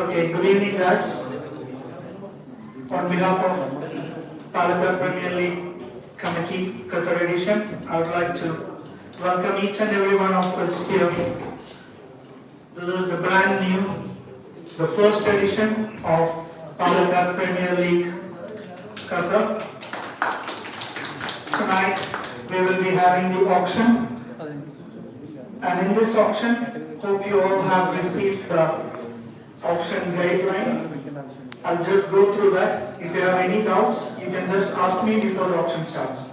Okay, good evening guys. On behalf of Palakkad Premier League Committee Qatar Edition, I would like to welcome each and every one of us here. This is the brand new, the first edition of Palakkad Premier League Qatar. Tonight we will be having the auction, and in this auction, hope you all have received the auction guidelines. I'll just go through that. If you have any doubts, you can just ask me before the auction starts.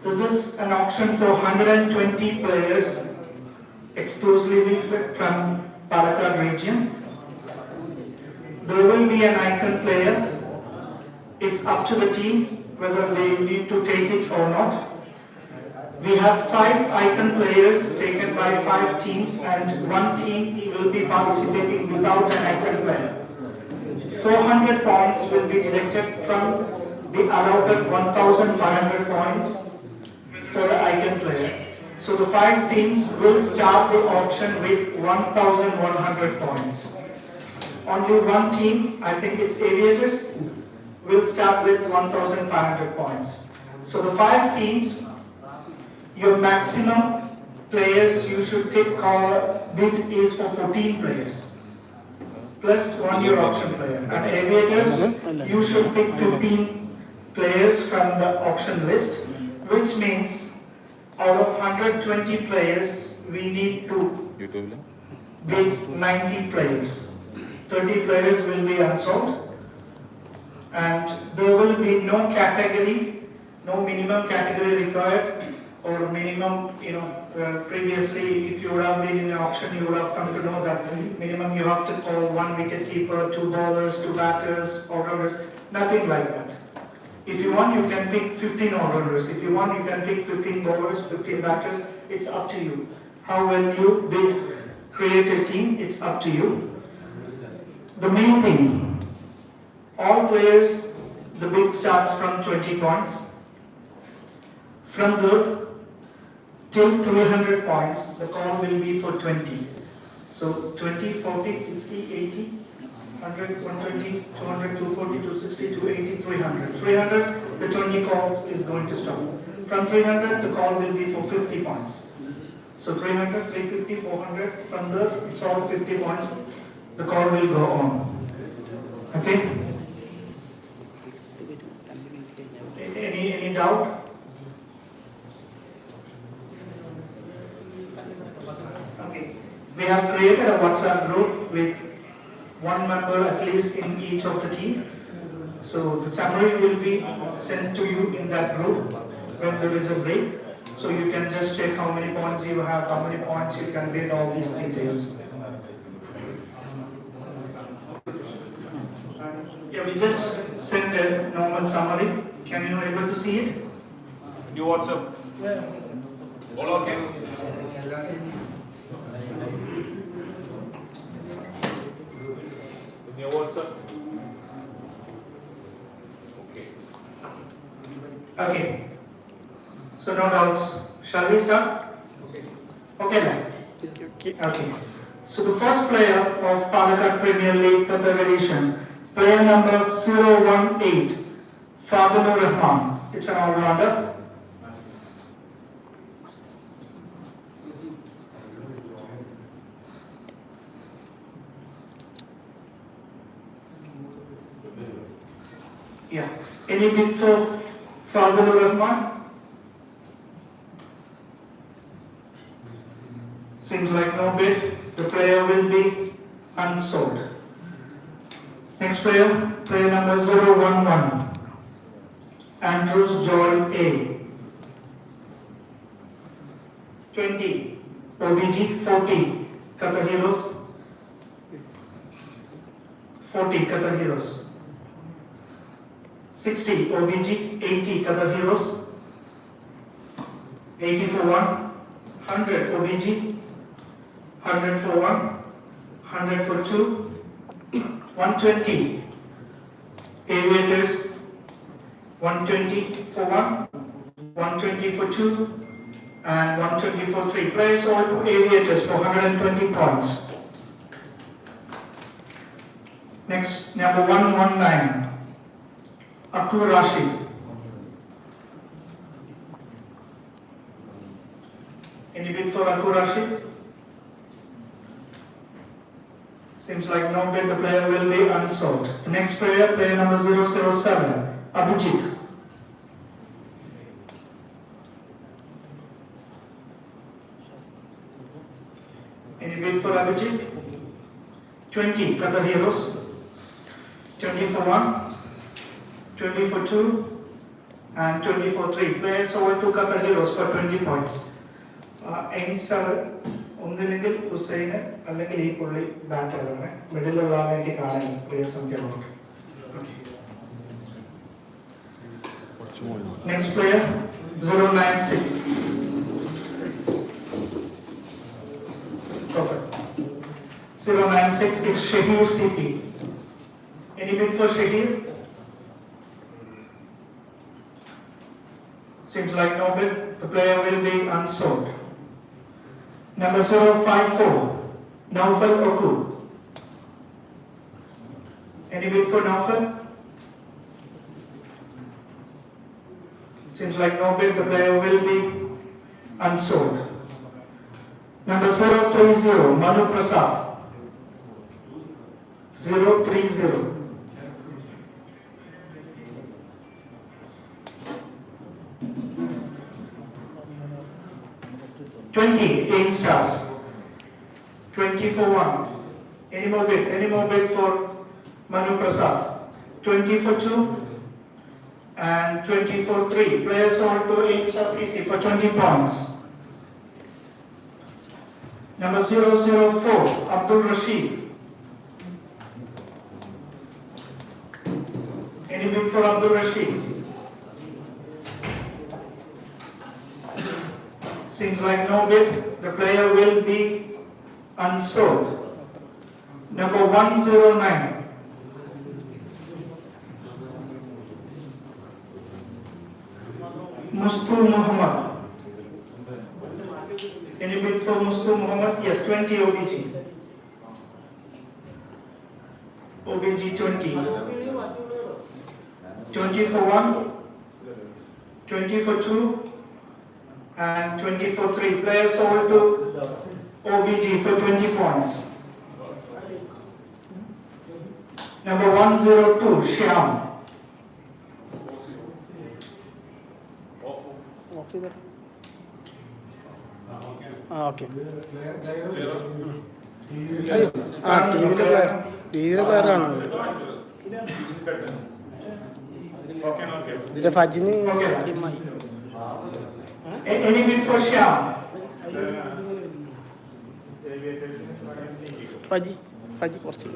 This is an auction for 120 players exclusively from Palakkad region. There will be an icon player. It's up to the team whether they need to take it or not. We have 5 icon players taken by 5 teams, and 1 team will be participating without an icon player. 400 points will be deducted from the allotted 1,500 points for the icon player. So the 5 teams will start the auction with 1,100 points. Only 1 team, I think it's Aviators, will start with 1,500 points. So the 5 teams, your maximum players you should take bid is for 14 players plus 1 your auction player. And Aviators, you should pick 15 players from the auction list, which means out of 120 players we need to bid 90 players. 30 players will be unsold, and there will be no category, no minimum category required. Or minimum, previously if you would have been in an auction, you would have come to know that minimum you have to call 1 wicket keeper, 2 bowlers, 2 batters, all-rounders, nothing like that. If you want, you can pick 15 all-rounders. If you want, you can pick 15 bowlers, 15 batters. It's up to you. How well you bid, create a team, it's up to you. The main thing, all players, the bid starts from 20 points. From there, till 300 points, the call will be for 20. So 20, 40, 60, 80, 100, 120, 200, 240, 260, 280, 300. 300, the 20 calls is going to stop. From 300, the call will be for 50 points. So 300, 350, 400, from there, it's all 50 points. The call will go on. Okay? Any doubt? We have created a WhatsApp group with 1 member at least in each of the team. So the summary will be sent to you in that group when there is a break. So you can just check how many points you have, how many points you can bid, all these details. Yeah, we just sent a normal summary. Can you able to see it? New WhatsApp. Yeah. All okay? New WhatsApp. Okay. So no doubts. Shall we start? Okay then. Okay. So the first player of Palakkad Premier League Qatar Edition, player number 018, Fadlur Rahman. It's an all-rounder. Yeah. Any bid for Fadlur Rahman? Seems like no bid. The player will be unsold. Next player, player number 011, Andrews Joel A. 20, ODG 40, Qatar Heroes. 40, Qatar Heroes. 60, OBG, 80, Qatar Heroes. 80 for 1, 100, OBG, 100 for 1, 100 for 2, 120, Aviators, 120 for 1, 120 for 2, and 120 for 3. Players sold to Aviators for 120 points. Next, number 119, Akur Rashid. Any bid for Akur Rashid? Seems like no bid, the player will be unsold. The next player, player number 007, Abhijit. Any bid for Abhijit? 20, Qatar Heroes. 20 for 1, 20 for 2, and 20 for 3. Players sold to Qatar Heroes for 20 points. Youngster, ഒന്നില്ലെങ്കിൽ ഹുസൈന് അല്ലെങ്കിൽ ഈ പുള്ളി bat ചെയ്തങ്ങനെ മിഡിലുള്ള ആളെ എനിക്ക് കാണാൻ players ഒക്കെ ഉണ്ട്. Next player 096. Perfect. 096, it's Shahir CP. Any bid for Shahir? Seems like no bid. The player will be unsold. Number 054, Naufal Oku. Any bid for Naufal? Seems like no bid. The player will be unsold. Number 030, Manu Prasad. 030. Eight stars. 20 for 1. Any more bid? Any more bid for Manu Prasad? 20 for 2 and 20 for 3. Players sold to 8 star CC for 20 points. Number 004, Abdul Rashid. Any bid for Abdul Rashid? Seems like no bid. The player will be unsold. Number 109. Mustu Muhammad. Any bid for Mustu Muhammad? Yes, 20 OBG. OBG 20. 20 for 1, 20 for 2, and 20 for 3. Players sold to OBG for 20 points. Number 102, Shyam. Okay. TV player ആണ് ഫജിന് Any bid for Shyam? ഫജി കുറച്ച്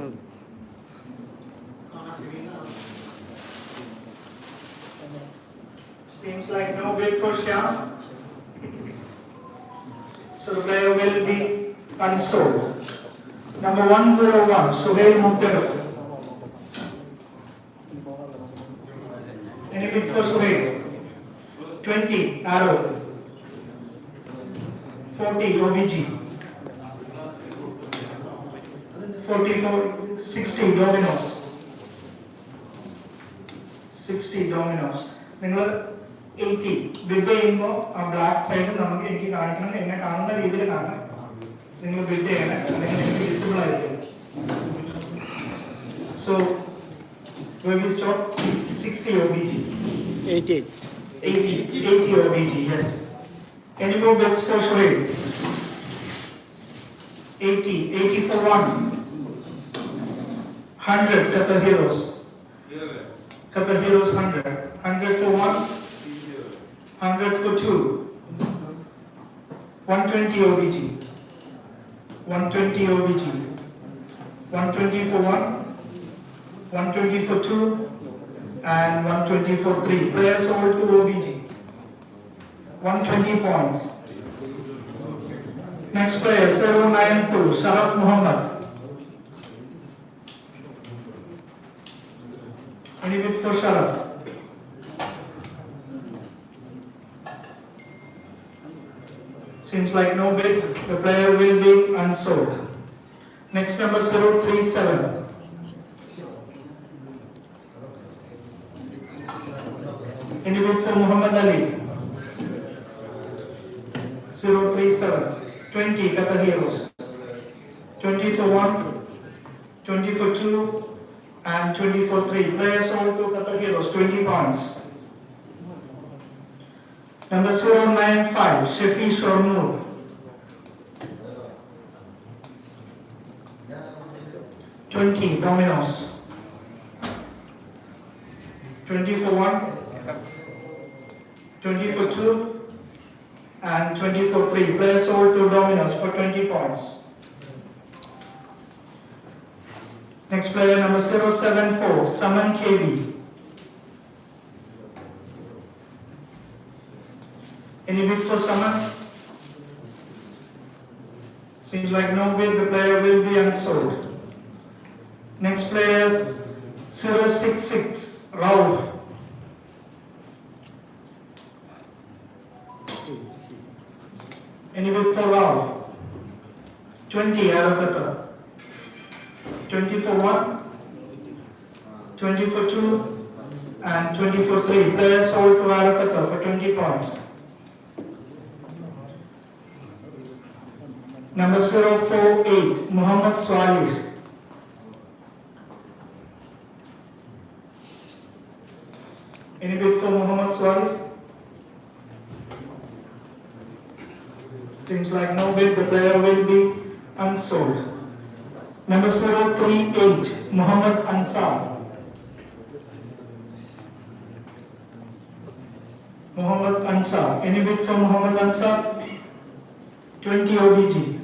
Seems like no bid for Shyam. So the player will be unsold. Number 101, Suhail Muqtada. Any bid for Suhail? 20, Arrow. 40, OBG. 44, 60, Dominos. 60 Dominos. നിങ്ങൾ 80 bid ചെയ്യുമ്പോൾ ആ black side നമുക്ക് എനിക്ക് കാണിക്കണം, എന്നെ കാണുന്ന രീതിയിൽ കാണാം. നിങ്ങൾ ബിഡ് ചെയ്യണം, അല്ലെങ്കിൽ എനിക്ക് വിസിബിൾ ആയിരിക്കണം. So where we stop 60 OBG. 80 OBG, yes. Any more bids for Shoaib? 80 for 1. 100 Qatar Heroes. Qatar Heroes 100. 100 for 1. 100 for 2. 120 OBG. 120 OBG. 120 for 1. 120 for 2. And 120 for 3. Players sold to OBG. 120 points. Next player 092, Sharaf Muhammad. Any bid for Sharaf? Seems like no bid. The player will be unsold. Next number 037, Any bid for Muhammad Ali? 037. 20 Qatar Heroes. 20 for 1, 20 for 2, and 20 for 3. Players sold to Qatar Heroes, 20 points. Number 095, Shafi Shornur. 20 Dominoes. 20 for 1, 20 for 2, and 20 for 3. Players sold to Dominoes for 20 points. Next player, number 074, Saman KV. Any bid for Saman? Seems like no bid, the player will be unsold. Next player, 066, Rauf. Any bid for Rauf? 20, Arakata. 20 for 1, 20 for 2, and 20 for 3. Players sold to Arakata for 20 points. Number 048, Muhammad Swalih. Any bid for Muhammad Swalih? Seems like no bid, the player will be unsold. Number 038, Muhammad Ansar. Muhammad Ansar. Any bid for Muhammad Ansar? 20 OBG.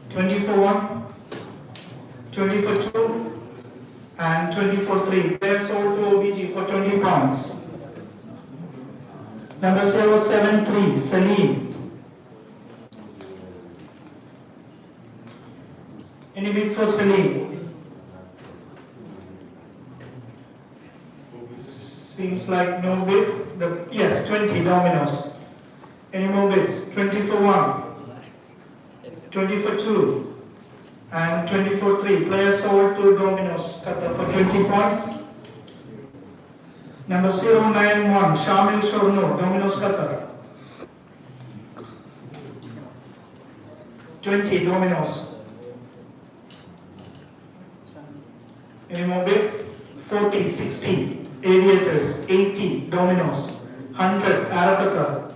20 for 1, 20 for 2, and 20 for 3. Players sold to OBG for 20 pounds. Number 073, Salim. Any bid for Salim? Seems like no bid. Yes, 20 Dominoes. Any more bids? 20 for 1, 20 for 2, and 20 for 3. Players sold to Dominoes Qatar for 20 points. Number 091, Shamil Shorno, Dominoes Qatar. 20 Dominoes. Any more bid? 40, 60, Aviators. 80, Dominoes. 100, Arakata.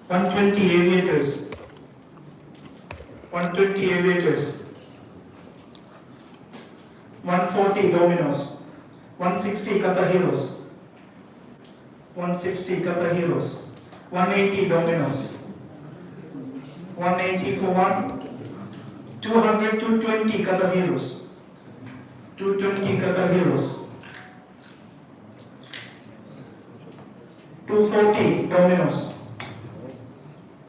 120, Aviators. 120, Aviators. 140, Dominoes. 160, Qatar Heroes. 160, Qatar Heroes. 180, Dominoes. 180 for 1. 200, 220 Qatar Heroes. 220 Qatar Heroes. 240 Dominoes.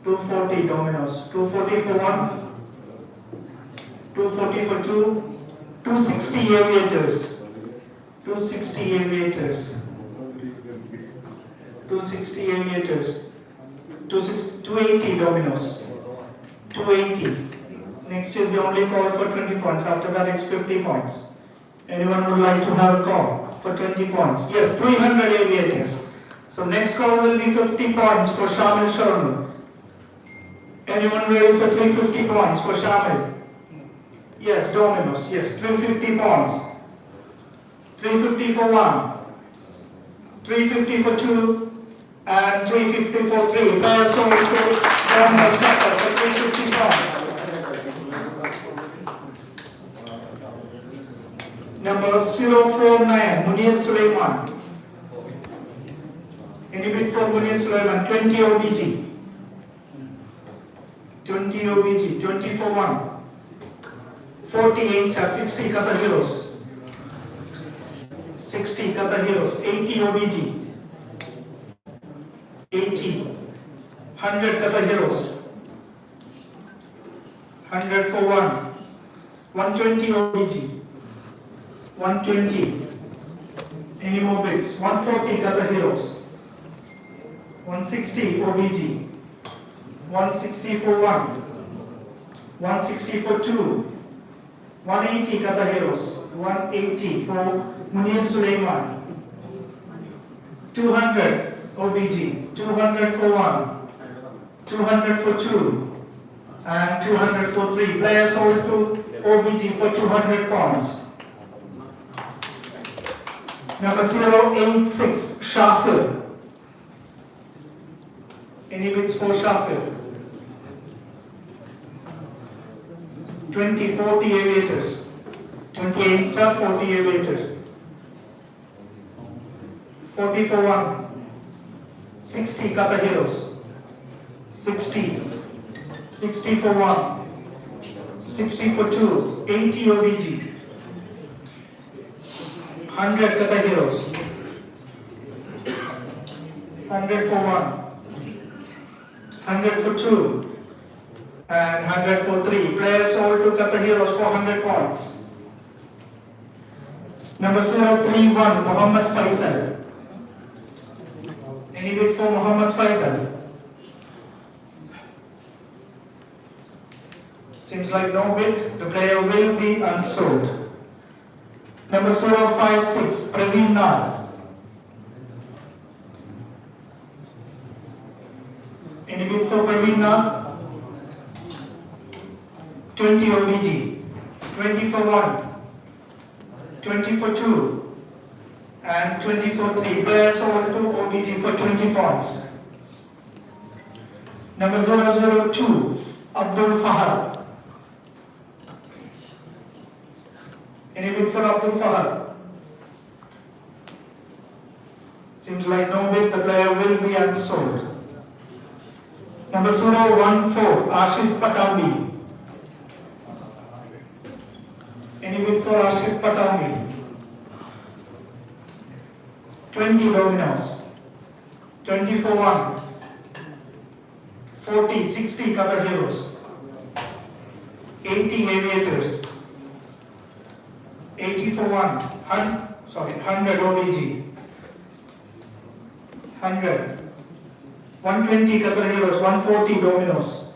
240 Dominoes. 240 for 1. 240 for 2. 260 Aviators. 260 Aviators. 260 Aviators. 280 Dominoes. 280. Next is the only call for 20 points. After that it's 50 points. Anyone would like to have a call for 20 points? Yes, 300 Aviators. So next call will be 50 points for Shamil Sharma. Anyone ready for 350 points for Shamil? Yes, Dominoes. Yes, 350 points. 350 for 1. 350 for 2. And 350 for 3. Players sold to Dominoes Qatar for 350 points. Number 049, Munir Sulaiman. Any bid for Munir Sulaiman? 20 OBG. 20 OBG. 20 for 1. 48 start, 60 Qatar Heroes. 60 Qatar Heroes. 80 OBG. 80. 100 Qatar Heroes. 100 for 1. 120 OBG. 120. Any more bids? 140 Qatar Heroes. 160 OBG. 160 for 1. 160 for 2. 180 Qatar Heroes. 180 for Munir Sulaiman. 200 OBG, 200 for 1, 200 for 2, and 200 for 3. Players sold to OBG for 200 points. Number 086, Shafir. Any bids for Shafir? 20, 40 aviators. 28 star, 40 aviators. 40 for 1. 60 Kata Heroes. 60. 60 for 1. 60 for 2. 80 OBG. 100 Kata Heroes. 100 for 1. 100 for 2. And 100 for 3. Players sold to Kata Heroes for 100 points. Number 031, Muhammad Faisal. Any bid for Muhammad Faisal? Seems like no bid. The player will be unsold. Number 056, Praveen Nath. Any bid for Praveen Nath? 20 OBG. 20 for 1. 20 for 2. And 20 for 3. Players sold to OBG for 20 points. Number 002, Abdul Fahad. Any bid for Abdul Fahad? Seems like no bid. The player will be unsold. Number 014, Ashif Pataudi. Any bid for Ashif Pataudi? 20 dominos. 20 for 1. 40, 60 Kata Heroes. 80 aviators. 80 for 1. 100 OBG. 100. 120 Kata Heroes. 140 dominos.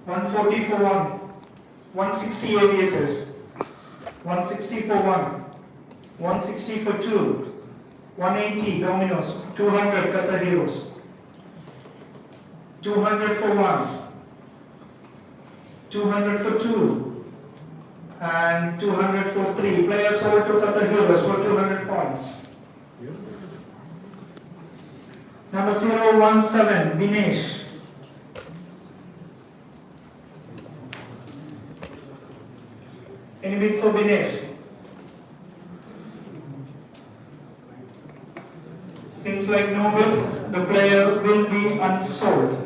140 for 1. 160 aviators. 160 for 1. 160 for 2. 180 dominos. 200 Kata Heroes. 200 for 1. 200 for 2. And 200 for 3. Players sold to Kata Heroes for 200 points. Number 017, Vinesh. Any bid for Vinesh? Seems like no bid. The player will be unsold.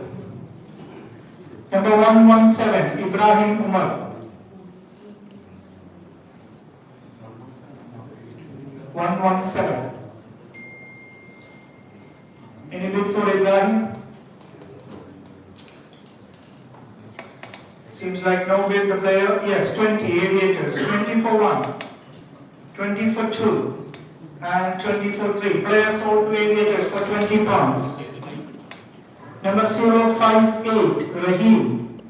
Number 117, Ibrahim Umar. 117. Any bid for Ibrahim? Seems like no bid. The player, yes, 20 aviators. 20 for 1. 20 for 2. And 20 for 3. Players sold to aviators for 20 pounds. Number 058, Rahim.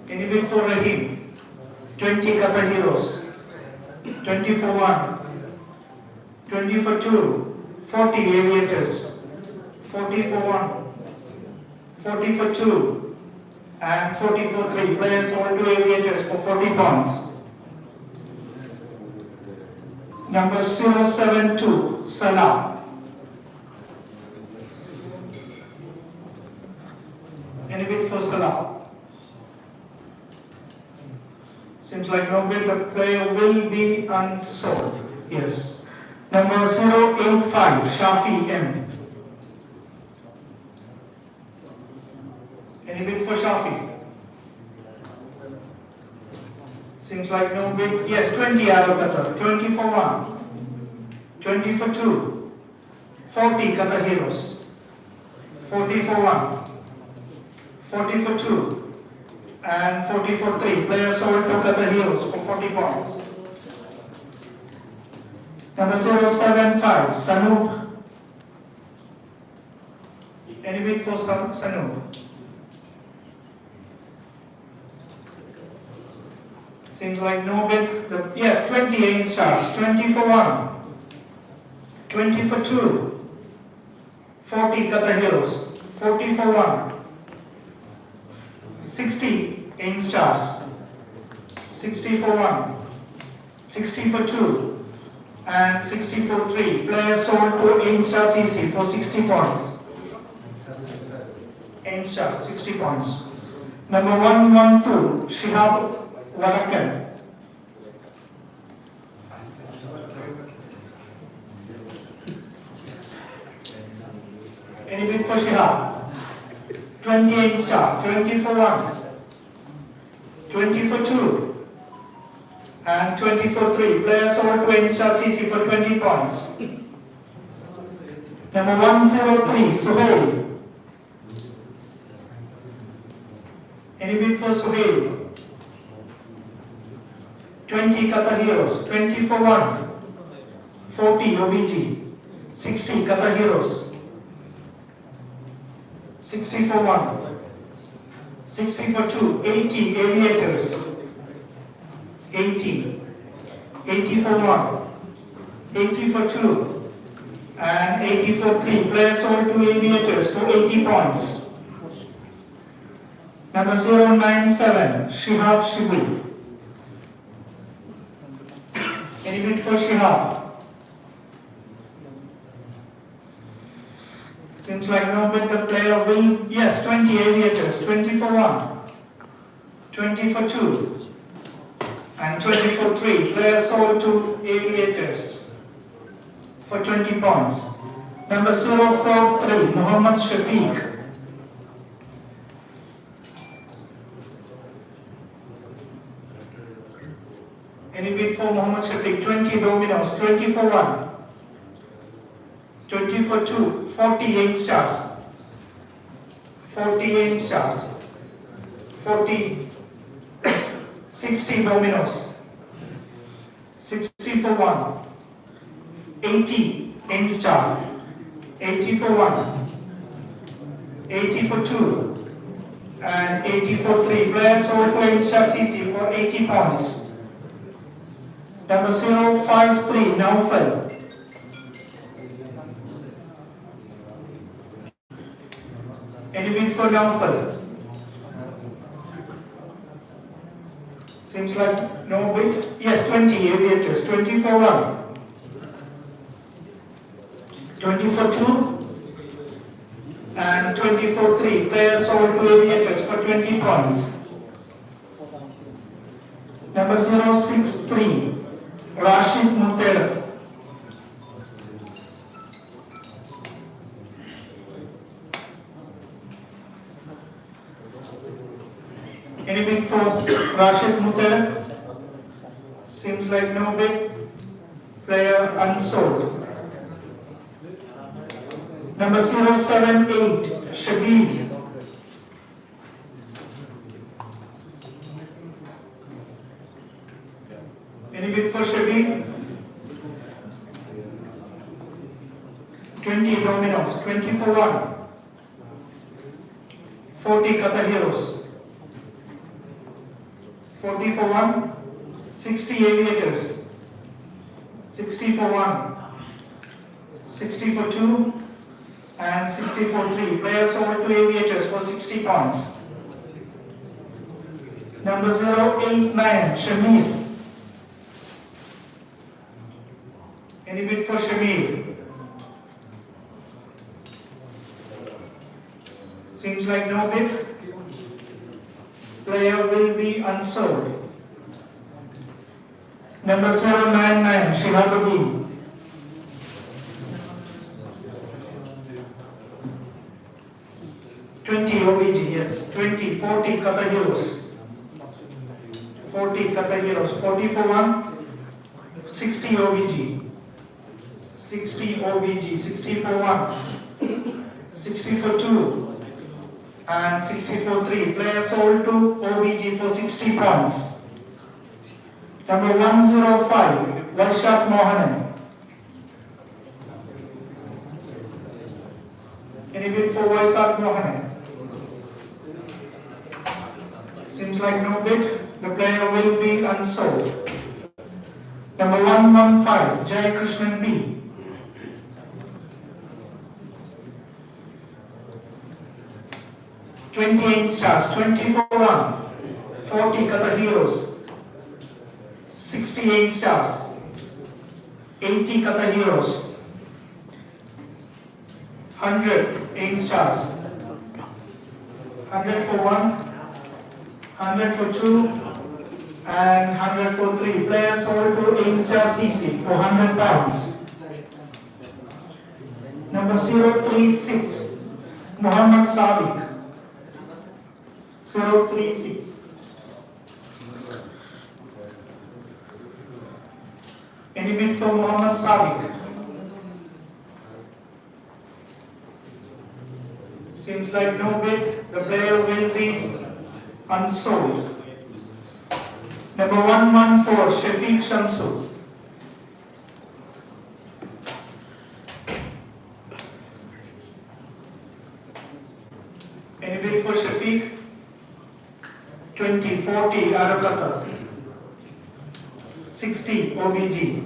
Any bid for Rahim? 20 Kata Heroes. 20 for 1. 20 for 2. 40 aviators. 40 for 1. 40 for 2. And 40 for 3. Players sold to aviators for 40 pounds. Number 072, Salah. Any bid for Salah? Seems like no bid. The player will be unsold. Yes. Number 085, Shafi M. Any bid for Shafi? Seems like no bid. Yes, 20 Kata. 20 for 1. 20 for 2. 40 Kata Heroes. 40 for 1. 40 for 2. And 40 for 3. Players sold to Kata Heroes for 40 points. Number 075, Sanoop. Any bid for Sanoop? Seems like no bid. Yes, 28 stars. 20 for 1. 20 for 2. 40 Kata Heroes. 40 for 1. 60 8 stars. 60 for 1. 60 for 2. And 60 for 3. Player sold to 8 stars CC for 60 points. 8 stars, 60 points. Number 112, Shihab Palakkad. Any bid for Shihab? 28 star, 20 for 1, 20 for 2, and 20 for 3. Player sold to 8 star CC for 20 points. Number 103, Suhail. Any bid for Suhail? 20 Kata Heroes, 20 for 1, 40 OBG, 60 Kata Heroes, 60 for 1, 60 for 2, 80 Aviators, 80, 80 for 1, 80 for 2, and 80 for 3. Players sold to Aviators for 80 points. Number 097, Shihab Shibu. Any bid for Shihab? Seems like no bid. The player will, yes, 20 Aviators, 20 for 1, 20 for 2, and 20 for 3. Player sold to Aviators for 20 points. Number 043, Muhammad Shafiq. Any bid for Muhammad Shafiq? 20 Dominos, 20 for 1, 20 for 2, 48 stars, 48 stars, 40, 60 Dominos, 60 for 1, 80 8 star, 80 for 1, 80 for 2, and 80 for 3. Players sold to 8 star CC for 80 points. Number 053, Naufal. Any bid for Naufal? Seems like no bid. Yes, 20 Aviators, 20 for 1, 20 for 2, and 20 for 3. Players sold to Aviators for 20 points. Number 063, Rashid Muter. Any bid for Rashid Muter? Seems like no bid. Player unsold. Number 078, Shabir. Any bid for Shabir? 20 Dominos, 20 for 1, 40 Kata Heroes, 40 for 1, 60 Aviators, 60 for 1, 60 for 2, and 60 for 3. Players sold to Aviators for 60 points. Number 089, Shamir. Any bid for Shamir? Seems like no bid. Player will be unsold. Number 099, Shihabuddin. OBG, yes. 20, 40 Kata Heroes. 40 Kata Heroes. 40 for 1, 60 OBG. 60 OBG. 60 for 1, 60 for 2, and 60 for 3. Player sold to OBG for 60 points. Number 105, Vaishak Mohanan. Any bid for Vaishak Mohanan? Seems like no bid. the player will be unsold. Number 115, Jai Krishnan B. $28 stars, 24-1, 40 Kata Heroes, 68 stars, 80 Kata Heroes, 100 8 stars, 100 for 1, 100 for 2, and 100 for 3. Player sold to 8-star CC for £100. Number 036, Muhammad Sadiq. 036. Any bid for Muhammad Sadiq? Seems like no bid. The player will be unsold. Number 114, Shafiq Shamsu. Any bid for Shafiq? 20, 40, Arakata. 60, OBG.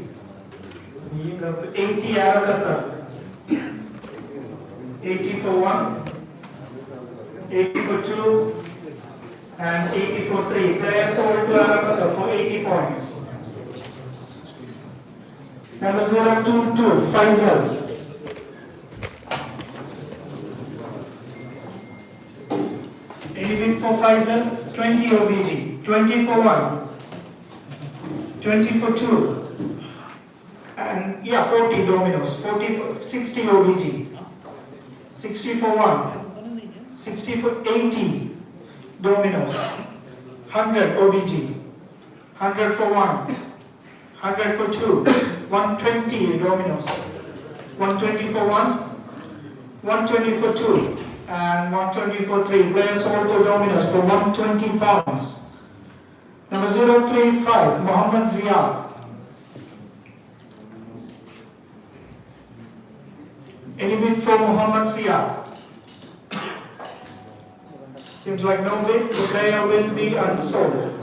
80, Arakata. 80 for 1, 80 for 2, and 80 for 3. Player sold to Arakata for 80 points. Number 022, Faisal. Any bid for Faisal? 20 OBG. 20 for 1, 20 for 2, and 40 dominoes. 60 OBG. 60 for 1, 60 for 80 dominoes. 100 OBG. 100 for 1, 100 for 2, 120 dominoes. 120 for 1, 120 for 2, and 120 for 3. Players sold to dominoes for £120. Number 035, Mohammed Ziyad. Any bid for Mohammed Ziyad? Seems like no bid. The player will be unsold.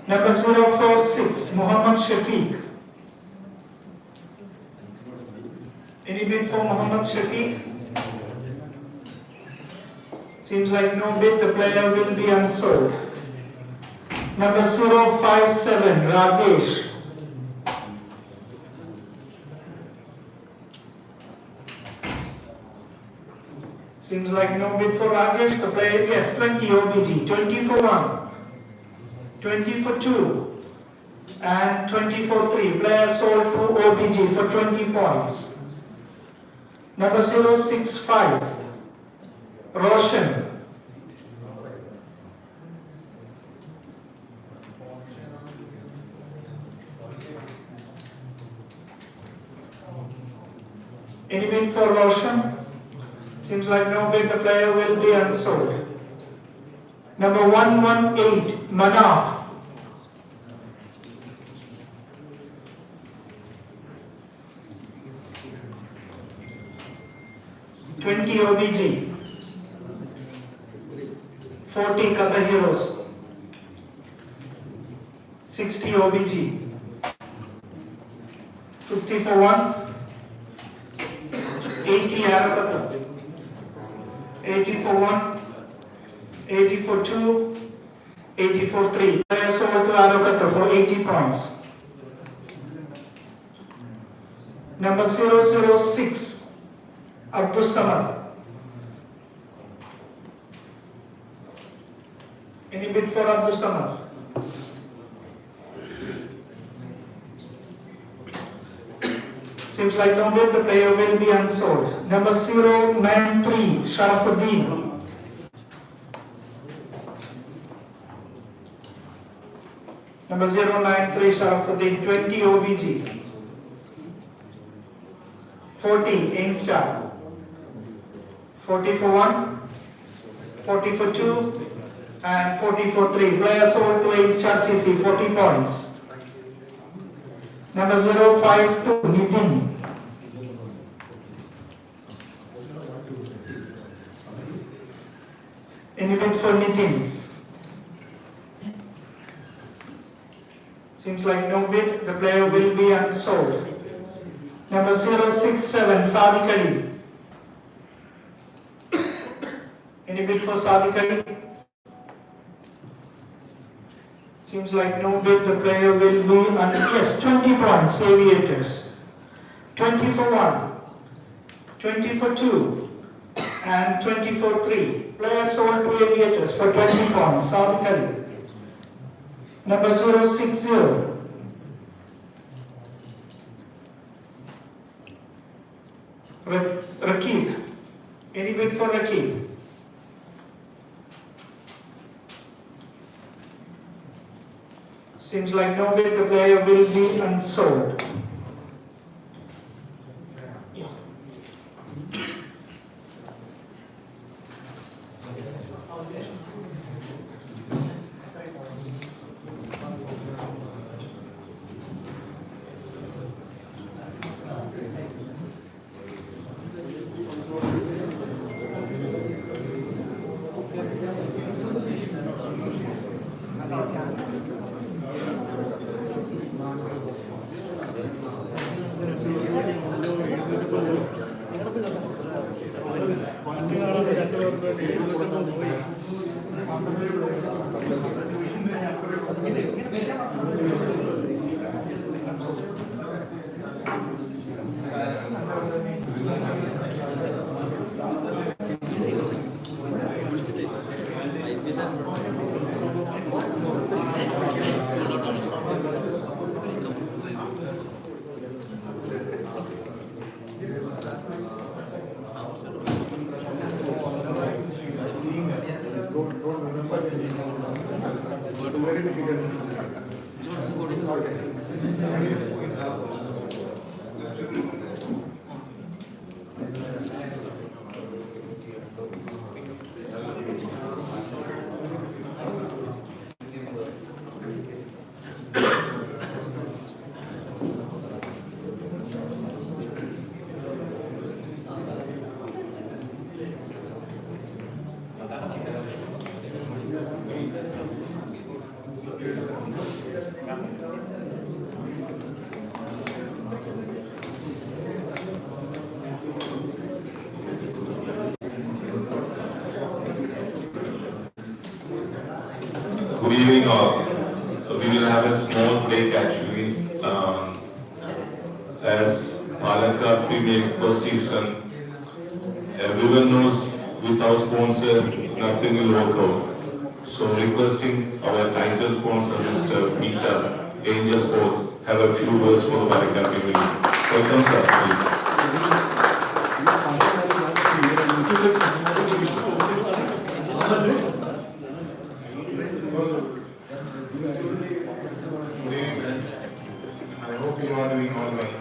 Number 046, Muhammad Shafiq. Any bid for Muhammad Shafiq? Seems like no bid. The player will be unsold. Number 057, Rakesh. Seems like no bid for Rakesh. The player, yes, 20 OBG. 20 for 1, 20 for 2, and 20 for 3. Player sold to OBG for 20 points. Number 065, Roshan. Any bid for Roshan? Seems like no bid. The player will be unsold. Number 118, Manaf. $20 OBG. 40 Kata Heroes. 60 OBG. 60 for 1. 80 Arakata. 80 for 1. 80 for 2. 80 for 3. Player sold to Arakata for 80 points. Number 006, Abdul Samad. Any bid for Abdul Samad? Seems like no bid. The player will be unsold. Number 093, Sharafuddin. Number 093, Sharafuddin, 20 OBG. 40 Instar. 40 for 1, 40 for 2, and 40 for 3. Player sold to Instar CC, 40 points. Number 052, Nitin. Any bid for Nitin? Seems like no bid, the player will be unsold. Number 067, Sadiq Ali. Any bid for Sadiq Ali? Seems like no bid, the player will be yes, 20 points, Aviators. 20 for 1, 20 for 2, and 20 for 3. Player sold to Aviators for 20 points, Sadiq Ali. Number 060. Rakid. Any bid for Rakid? Seems like no bid, the player will be unsold. Yeah. Good evening all. We will have a small break actually. As Palakkad Premier League first season, everyone knows without sponsor nothing will work out. So requesting our title sponsor Mr. Peter, Angel Sports, have a few words for the Palakkad Premier League. Welcome sir, please. I hope you are doing all well.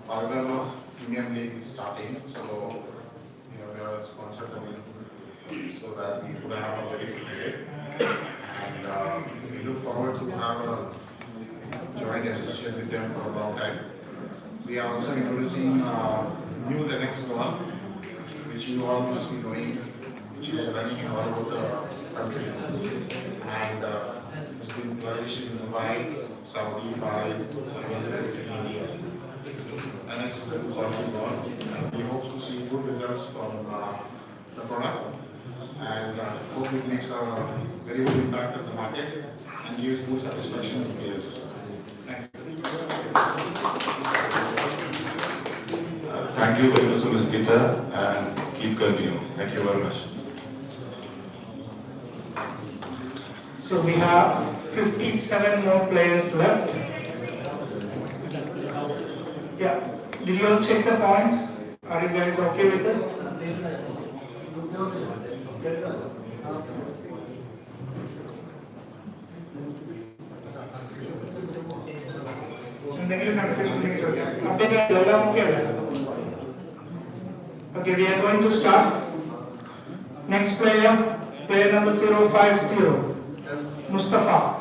Palakkad Premier League is starting, so we have a sponsor coming so that we could have a very good day. And we look forward to have a joint association with them for a long time. We are also introducing new the next club, which you all must be knowing, which is running in all over the country. And it's been flourished in Dubai, Saudi, Bahrain, as well as in India. And it's a quality ball. And we hope to see good results from the product. And hope it makes a very good impact on the market and gives good satisfaction to players. Thank you. Thank you very much, Mr. Peter, and keep continuing. Thank you very much. So we have 57 more players left. Yeah. Did you all check the points? Are you guys okay with it? Okay, we are going to start. Next player, player number 050, Mustafa.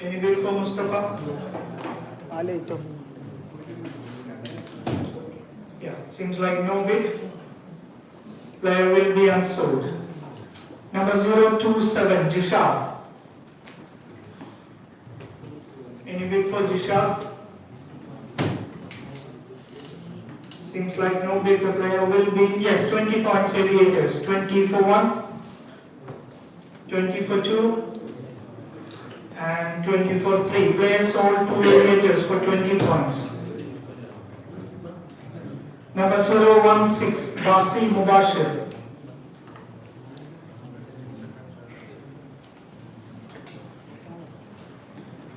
Any bid for Mustafa? Yeah, seems like no bid. Player will be unsold. Number 027, Jishad. Any bid for Jishad? Seems like no bid. The player will be, yes, 20 points aviators. 20 for 1, 20 for 2, and 20 for 3. Player sold 2 aviators for 20 points. Number 016, Basi Mubashir.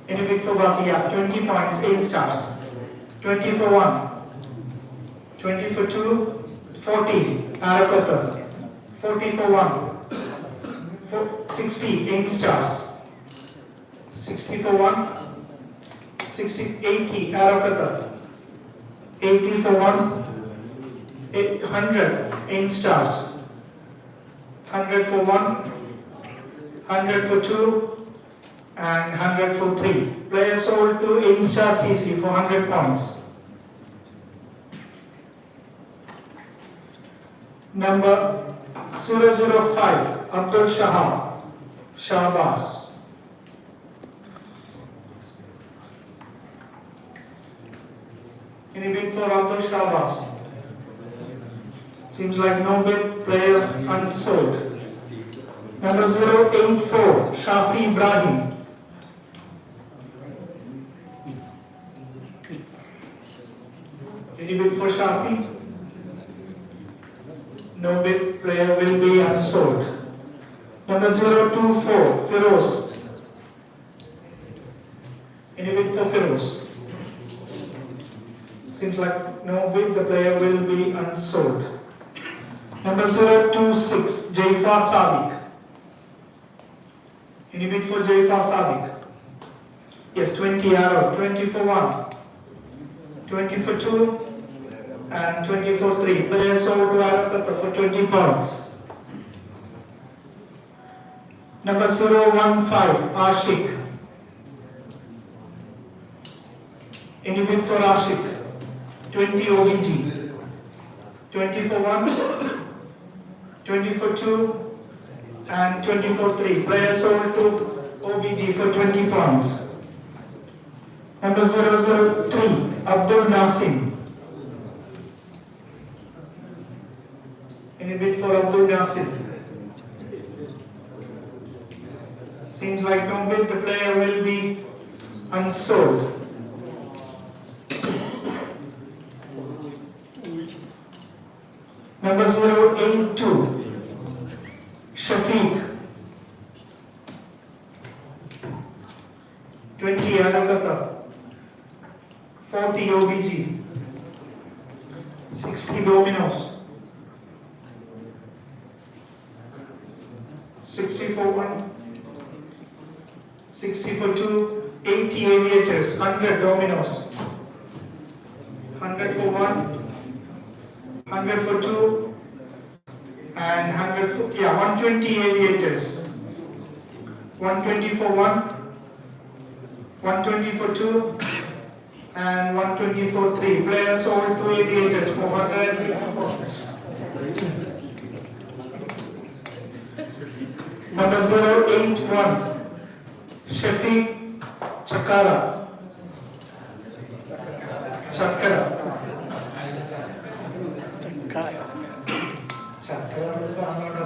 Any bid for Basi? Yeah, 20 points, 8 stars. 20 for 1, 20 for 2, 40, Arakata. 40 for 1, 60, 8 stars. 60 for 1, 60, 80, Arakata. 80 for 1, 100, 8 stars. 100 for 1, 100 for 2, and 100 for 3. Player sold to 8 star CC for 100 points. Number 005, Abdul Shahbaz. Any bid for Abdul Shahbaz? Seems like no bid. Player unsold. Number 084, Shafi Ibrahim. Any bid for Shafi? No bid. Player will be unsold. Number 024, Firoz. Any bid for Firoz? Seems like no bid. The player will be unsold. Number 026, Jaifar Sadiq. Any bid for Jaifar Sadiq? Yes, 20 arrow. 20 for 1, 20 for 2, and 20 for 3. Player sold to Arakata for 20 points. Number 015, Ashik. Any bid for Ashik? 20 OBG. 20 for 1, 20 for 2, and 20 for 3. Player sold to OBG for 20 points. Number 003, Abdul Nasim. Any bid for Abdul Nasim? Seems like no bid. The player will be unsold. Number 082, Shafiq. 20 Adalata. 40 OBG. 60 Dominos. 60 for 1, 60 for 2, 80 aviators, 100 Dominos. 100 for 1, 100 for 2, and 100 for, 120 aviators. 120 for 1, 120 for 2, and 120 for 3. Players sold 2 aviators for 100 points. Number 081, Shafiq Chakara.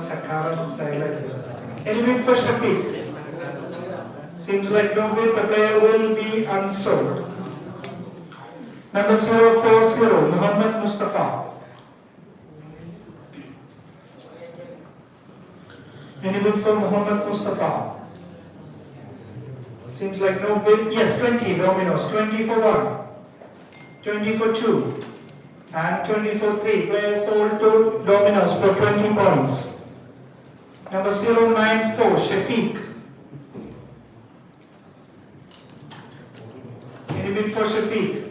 Chakara style. Any bid for Shafiq? Seems like no bid. The player will be unsold. Number 040, Muhammad Mustafa. Any bid for Muhammad Mustafa? Seems like no bid. Yes, 20 Dominos. 20 for 1, 20 for 2, and 20 for 3. Player sold to Dominos for 20 points. Number 094, Shafiq. Any bid for Shafiq?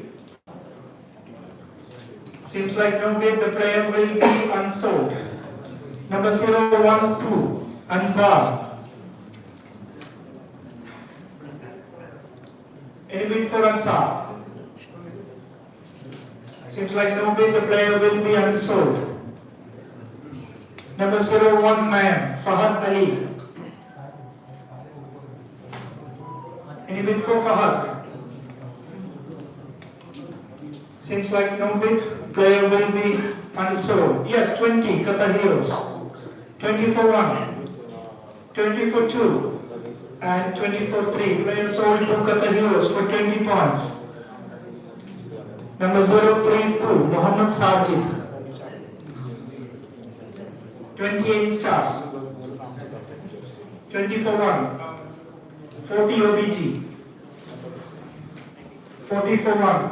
Seems like no bid. The player will be unsold. Number 012, Anzar. Any bid for Ansar? Seems like no bid. The player will be unsold. Number 01 Fahad Ali. Any bid for Fahad? Seems like no bid. Player will be unsold. Yes, 20 Qatar Heroes. 20 for 1, 20 for 2, and 20 for 3. Player sold to Qatar Heroes for 20 points. Number 032 Muhammad Sajid. 28 stars. 20 for 1, 40 OBG. 40 for 1,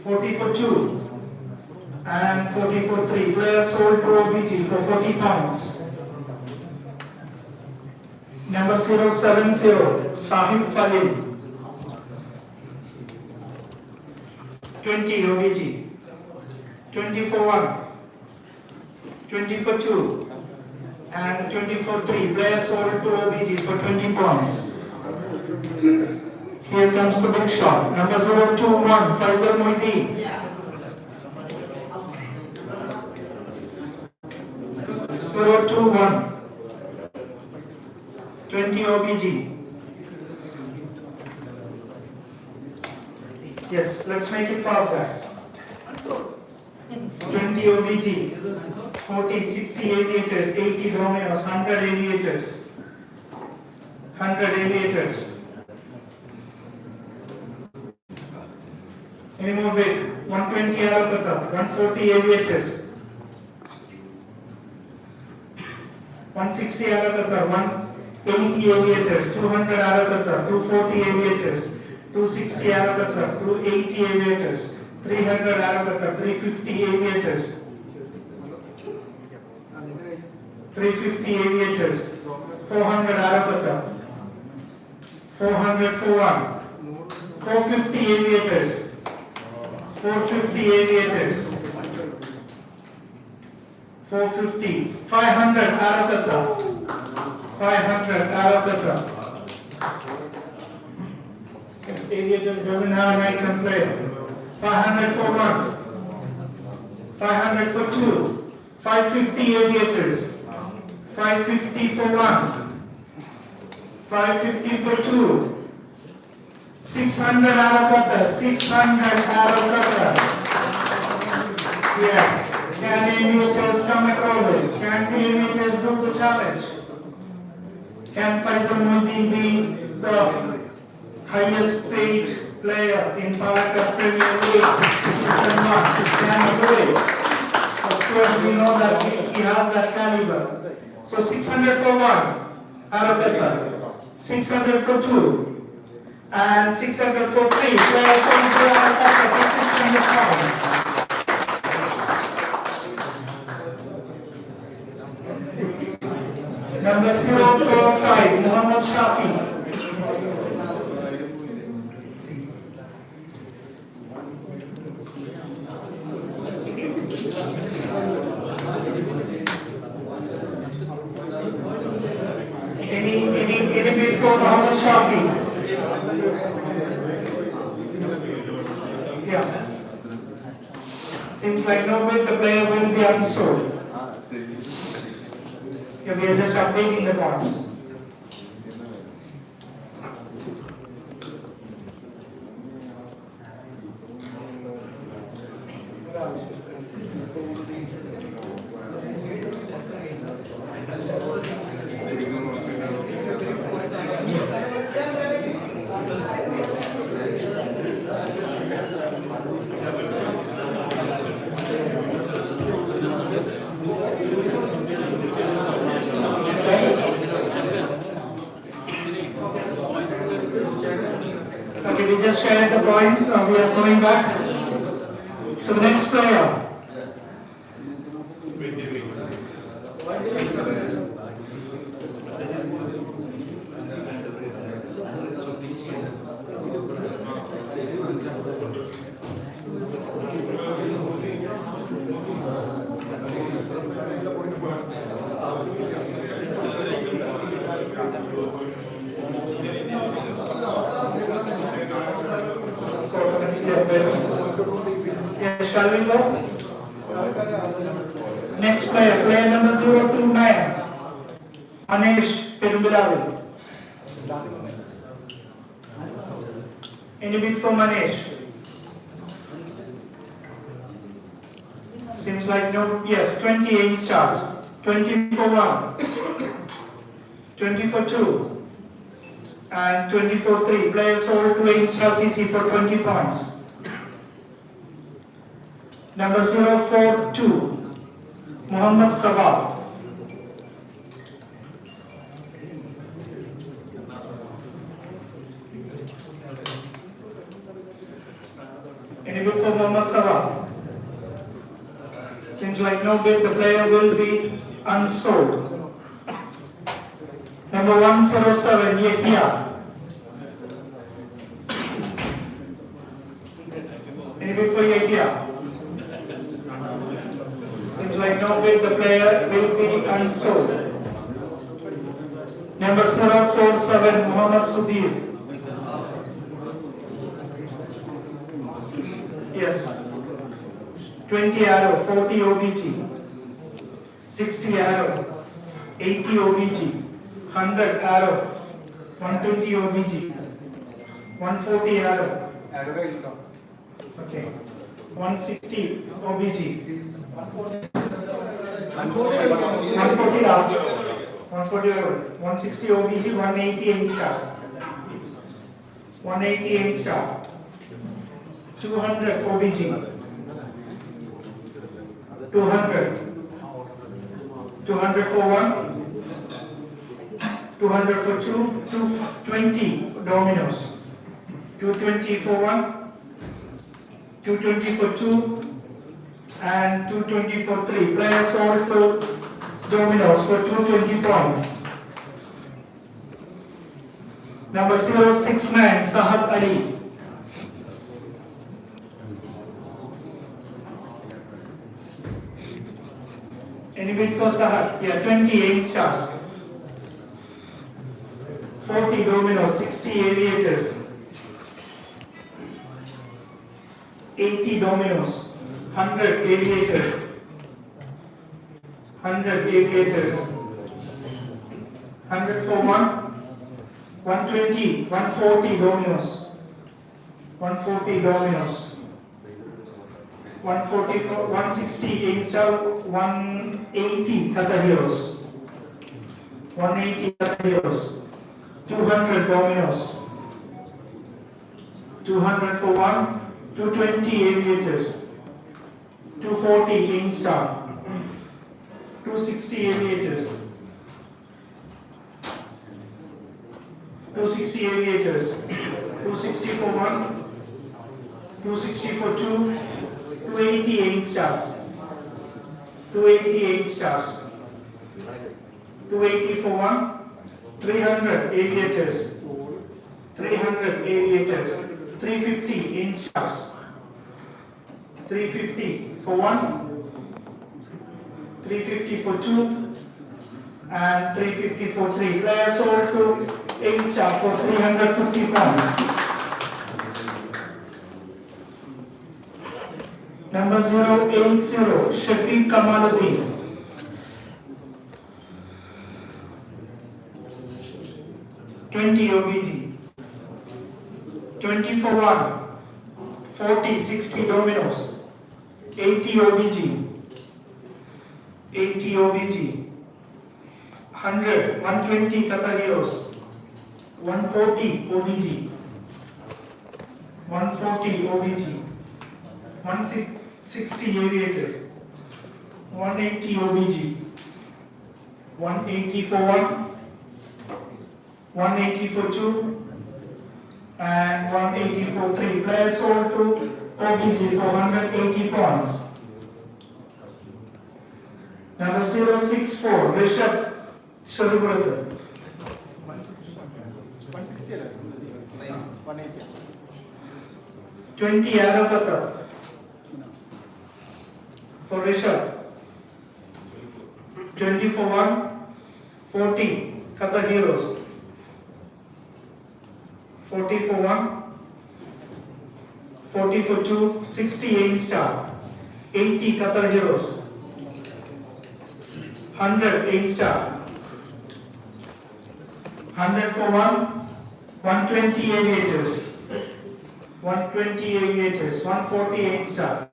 40 for 2, and 40 for 3. Player sold to OBG for 40 pounds. Number 070 Sahib Falil. 20 OBG. 20 for 1, 20 for 2, and 20 for 3. Player sold to OBG for 20 points. Here comes the big shot. Number 021 Faisal Moideen. 021, 20 OBG. Yes, let's make it fast, guys. 20 OBG, 40, 60 aviators, 80 Romeos, 100 aviators, 100 aviators. Any more bid? 120 Alakata, 140 aviators, 160 Alakata, 180 aviators, 200 Alakata, 240 aviators, 260 Alakata, 280 aviators, 300 Alakata, 350 aviators, 350 aviators, 400 Alakata, 400 for 1, 450 aviators, 450 aviators, 450, 500 Alakata, 500 Alakata. Yes, aviators doesn't have an icon player. 500 for 1, 500 for 2, 550 aviators, 550 for 1, 550 for 2, 600 Alakata, 600 Alakata. Yes, can aviators come across it? Can aviators do the challenge? Can Faisal Moideen be the highest paid player in Palakkad Premier League season 1? Can he do it? Of course, we know that he has that caliber. So 600 for 1, Alakata, 600 for 2, and 600 for 3. Players going to Alakata for 600 pounds. Number 045, Muhammad Shafi. Any bid for Muhammad Shafi? Yeah. Seems like no bid, the player will be unsold. Yeah, we are just updating the points. Okay, we just shared the points. We are going back. So the next player. Yes, shall we go? Next player, player number 029, Anesh Perumbilavil. Any bid for Manesh? Seems like no, yes, 28 stars. 20 for 1, 20 for 2, and 20 for 3. Player sold to 8 star CC for 20 points. Number 042, Muhammad Sabah. Any bid for Muhammad Sabah? Seems like no bid, the player will be unsold. Number 107, Yehia. Any bid for Yehia? Seems like no bid, the player will be unsold. Number 047, Muhammad Sudhir. Yes. 20 arrow, 40 OBG. 60 arrow, 80 OBG. 100 arrow, 120 OBG. 140 arrow. Okay. 160 OBG. 140 last. 140 arrow. 160 OBG, 188 stars. 188 star. 200 OBG. 200. 200 for 1. 200 for 2. 220 dominoes. 220 for 1. 220 for 2. And 220 for 3. Players sold to dominoes for 220 points. Number 069, Sahad Ali. Any bid for Sahad? Yeah, 28 stars. 40 dominoes, 60 aviators. 80 dominoes, 100 aviators. 100 aviators. 100 for 1. 120, 140 dominoes. 140 dominoes. 140 for 160 8 star, 180 Qatar heroes. 180 Qatar heroes. 200 dominoes. 200 for 1. 220 aviators. 240 in star. 260 aviators. 260 aviators. 260 for 1. 260 for 2. 288 stars. 288 stars. 280 for 1. 300 aviators. 300 aviators. 350 in stars. 350 for 1. 350 for 2. And 350 for 3. Players sold to 8 star for 350 points. Number 080, Shafiq Kamaluddin. $20 OBG. 20 for 1. 40, 60 dominoes. 80 OBG. 80 OBG. 100, 120 Qatar heroes. 140 OBG. 140 OBG. 160 aviators. 180 OBG. 180 for 1. 180 for 2. And 180 for 3. Players sold to OBG for 180 points. Number 064, Rishabh Sharibratha. 20 arrow Qatar. For Rishabh. 20 for 1. 40 Qatar heroes. 40 for 1. 40 for 2. 68 star. 80 Qatar heroes. 100, 8 star. 100 for 120 aviators. 120 aviators, 148 star.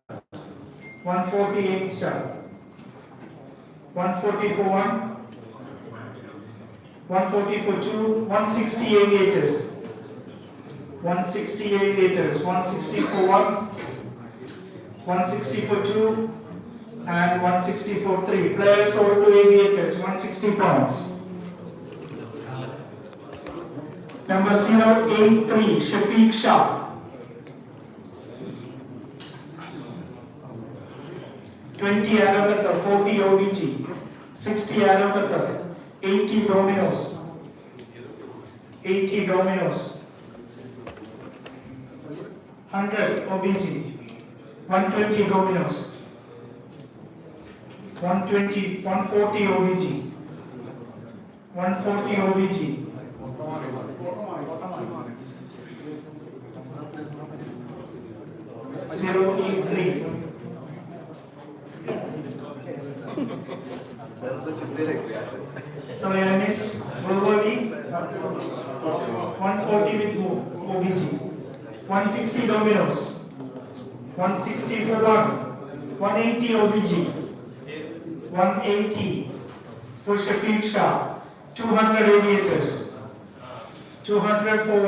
148 star. 140 for 140 for 2, 160 aviators. 160 aviators, 160 for 160 for 2, and 160 for 3. Players sold to aviators, 160 points. Number 083, Shafiq Shah. 20 Aravata, 40 OBG, 60 Aravata, 80 Dominos, 80 Dominos, 100 OBG, 120 Dominos, 140 OBG, 140 OBG, 083. Sorry, I miss verbally. 140 with OBG. 160 Dominos. 160 for 180 OBG. 180 for Shafiq Shah. 200 aviators. 200 for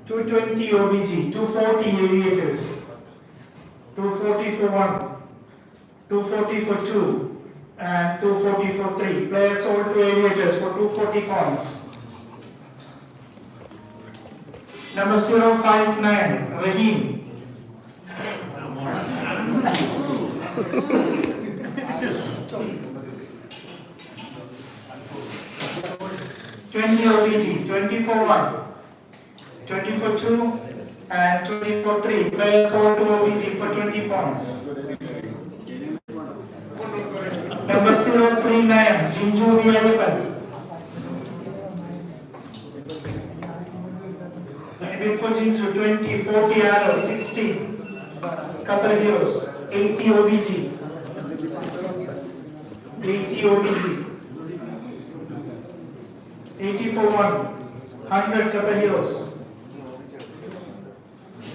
220 OBG. 240 aviators. 240 for 240 for 2, and 240 for 3. Players sold to aviators for 240 points. Number 059, Rahim. OBG, 20 for 20 for 2, and 20 for 3. Players sold to OBG for 20 points. Number 039, Jinju V11. Bid for Jinju, 20, 40 arrows, 60. Qatar Heroes, 80 OBG. 80 OBG. 80 for 100 Qatar Heroes.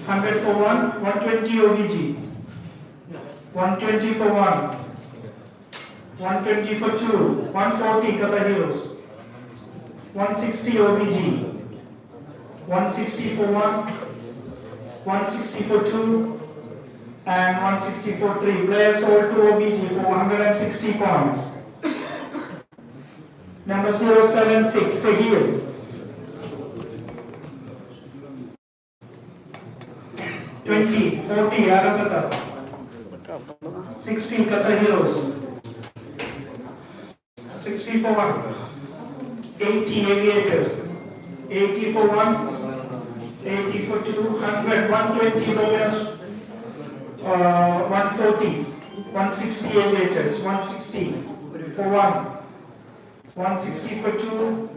100 for 120 OBG. 120 for 120 for 2, 140 Qatar Heroes, 160 OBG, 160 for 160 for 2, and 160 for 3. Players sold to OBG for 160 points. Number 076, Sahil. 20, 40 Arabata, 60 Qatar Heroes. 60 for 80 aviators, 80 for 80 for 200, 120 dollars, 140, 160 aviators, 160 for 160 for 2,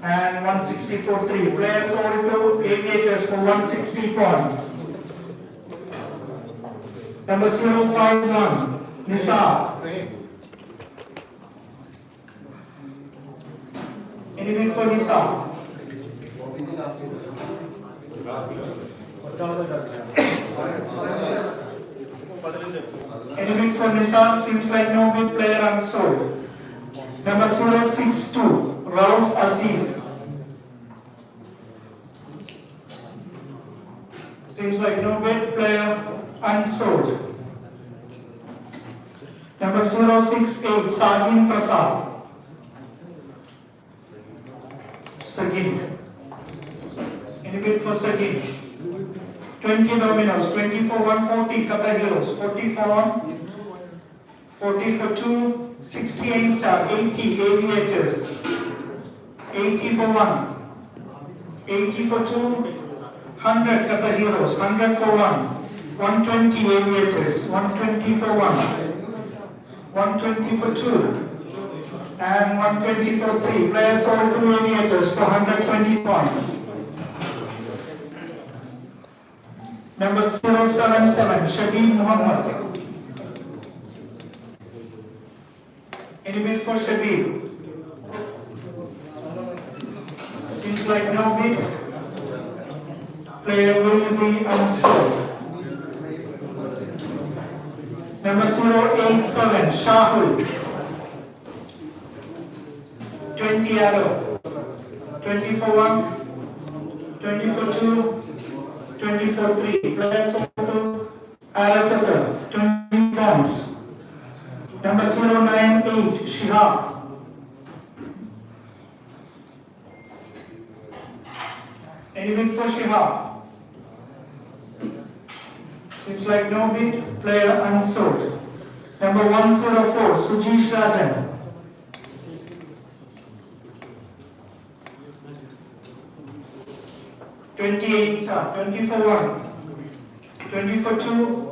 and 160 for 3. Players sold to aviators for 160 points. Number 051, Nisar. Any bid for Nisar? Any bid for Nisar? Seems like no bid, player unsold. Number 062, Rauf Aziz. Seems like no bid, player unsold. Number 068, Sagin Prasad. Sagin. Any bid for Sagin? 20 Dominos, 20 for 140 Qatar Heroes, 40 for 40 for 2, 68 star, 80 aviators, 80 for 80 for 2, 100 Qatar Heroes, 100 for 120 aviators, 120 for 120 for 2, and 120 for 3. Players sold 2 aviators for 120 points. Number 077, Shabib Muhammad. Any bid for Shabir? Seems like no bid. Player will be unsold. Number 087, Shahul. 20 arrow. 20 for 1, 20 for 2, 20 for 3. Player sold to Arakata, 20 pounds. Number 098, Shihab. Any bid for Shihab? Seems like no bid, player unsold. Number 104, Sujesh Rajan. 28 star, 20 for 1, 20 for 2,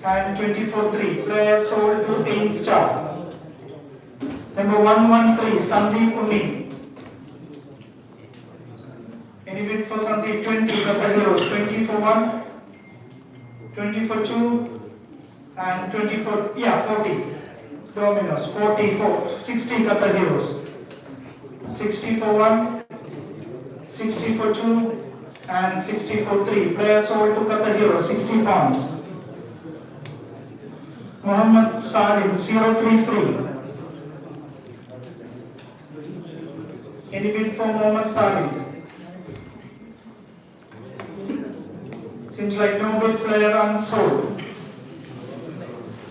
and 20 for 3. Player sold to 8 star. Number 113, Sandeep Uni. Any bid for Sandeep? 20, Qatar Heroes, 20 for 1, 20 for 2, and 20 for, 40. Dominos, 44, 60 Qatar Heroes. 60 for 1, 60 for 2, and 60 for 3. Player sold to Qatar Heroes, 60 pounds. Muhammad Salim, 033. Any bid for Muhammad Salim? Seems like no bid, player unsold.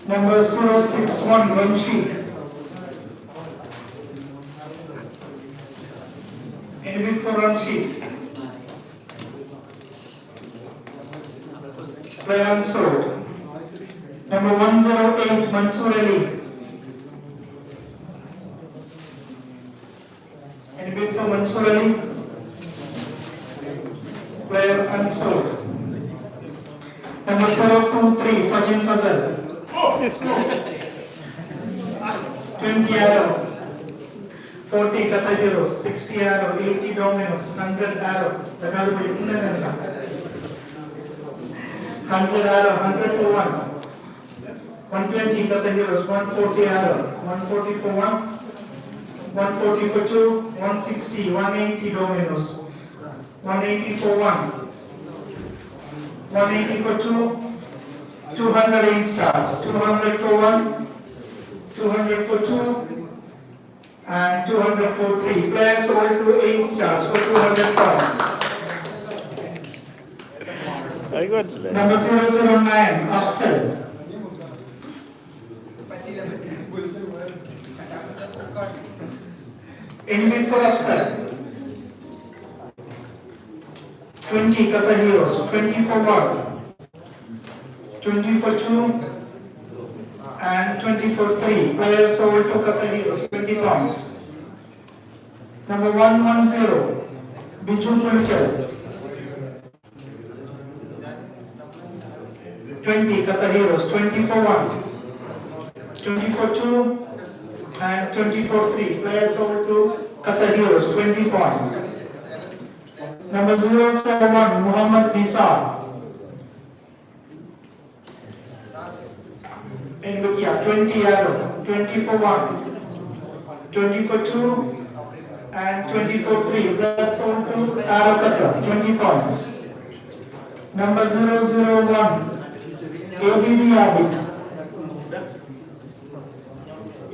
Number 061, Vanshi. Any bid for Vanshi? Player unsold. Number 108, Mansoor Ali. Any bid for Mansoor Ali? Player unsold. Number 023, Fajin Fazal. 20 arrow. 40 Qatar Heroes, 60 arrow, 80 Dominos, 100 arrow. 100 arrow, 100 for 1. 120 Qatar Heroes, 140 arrow, 140 for 1, 140 for 2, 160, 180 Dominos, 180 for 1, 180 for 2, 208 stars, 200 for 1, 200 for 2, and 200 for 3. Players sold to 8 stars for 200 pounds. I got it. Number 009, Afsal. In bid for Afsal. 20 Qatar Heroes, 20 for 1, 20 for 2, and 20 for 3. Players sold to Qatar Heroes, 20 pounds. Number 110, Biju Pulkar. 20 Qatar Heroes, 20 for 1, 20 for 2, and 20 for 3. Players sold to Qatar Heroes, 20 points. Number 041, Muhammad Nisar. 20 arrow, 20 for 1, 20 for 2, and 20 for 3. Players sold to Arrow Qatar, 20 points. Number 001, ABD Abid.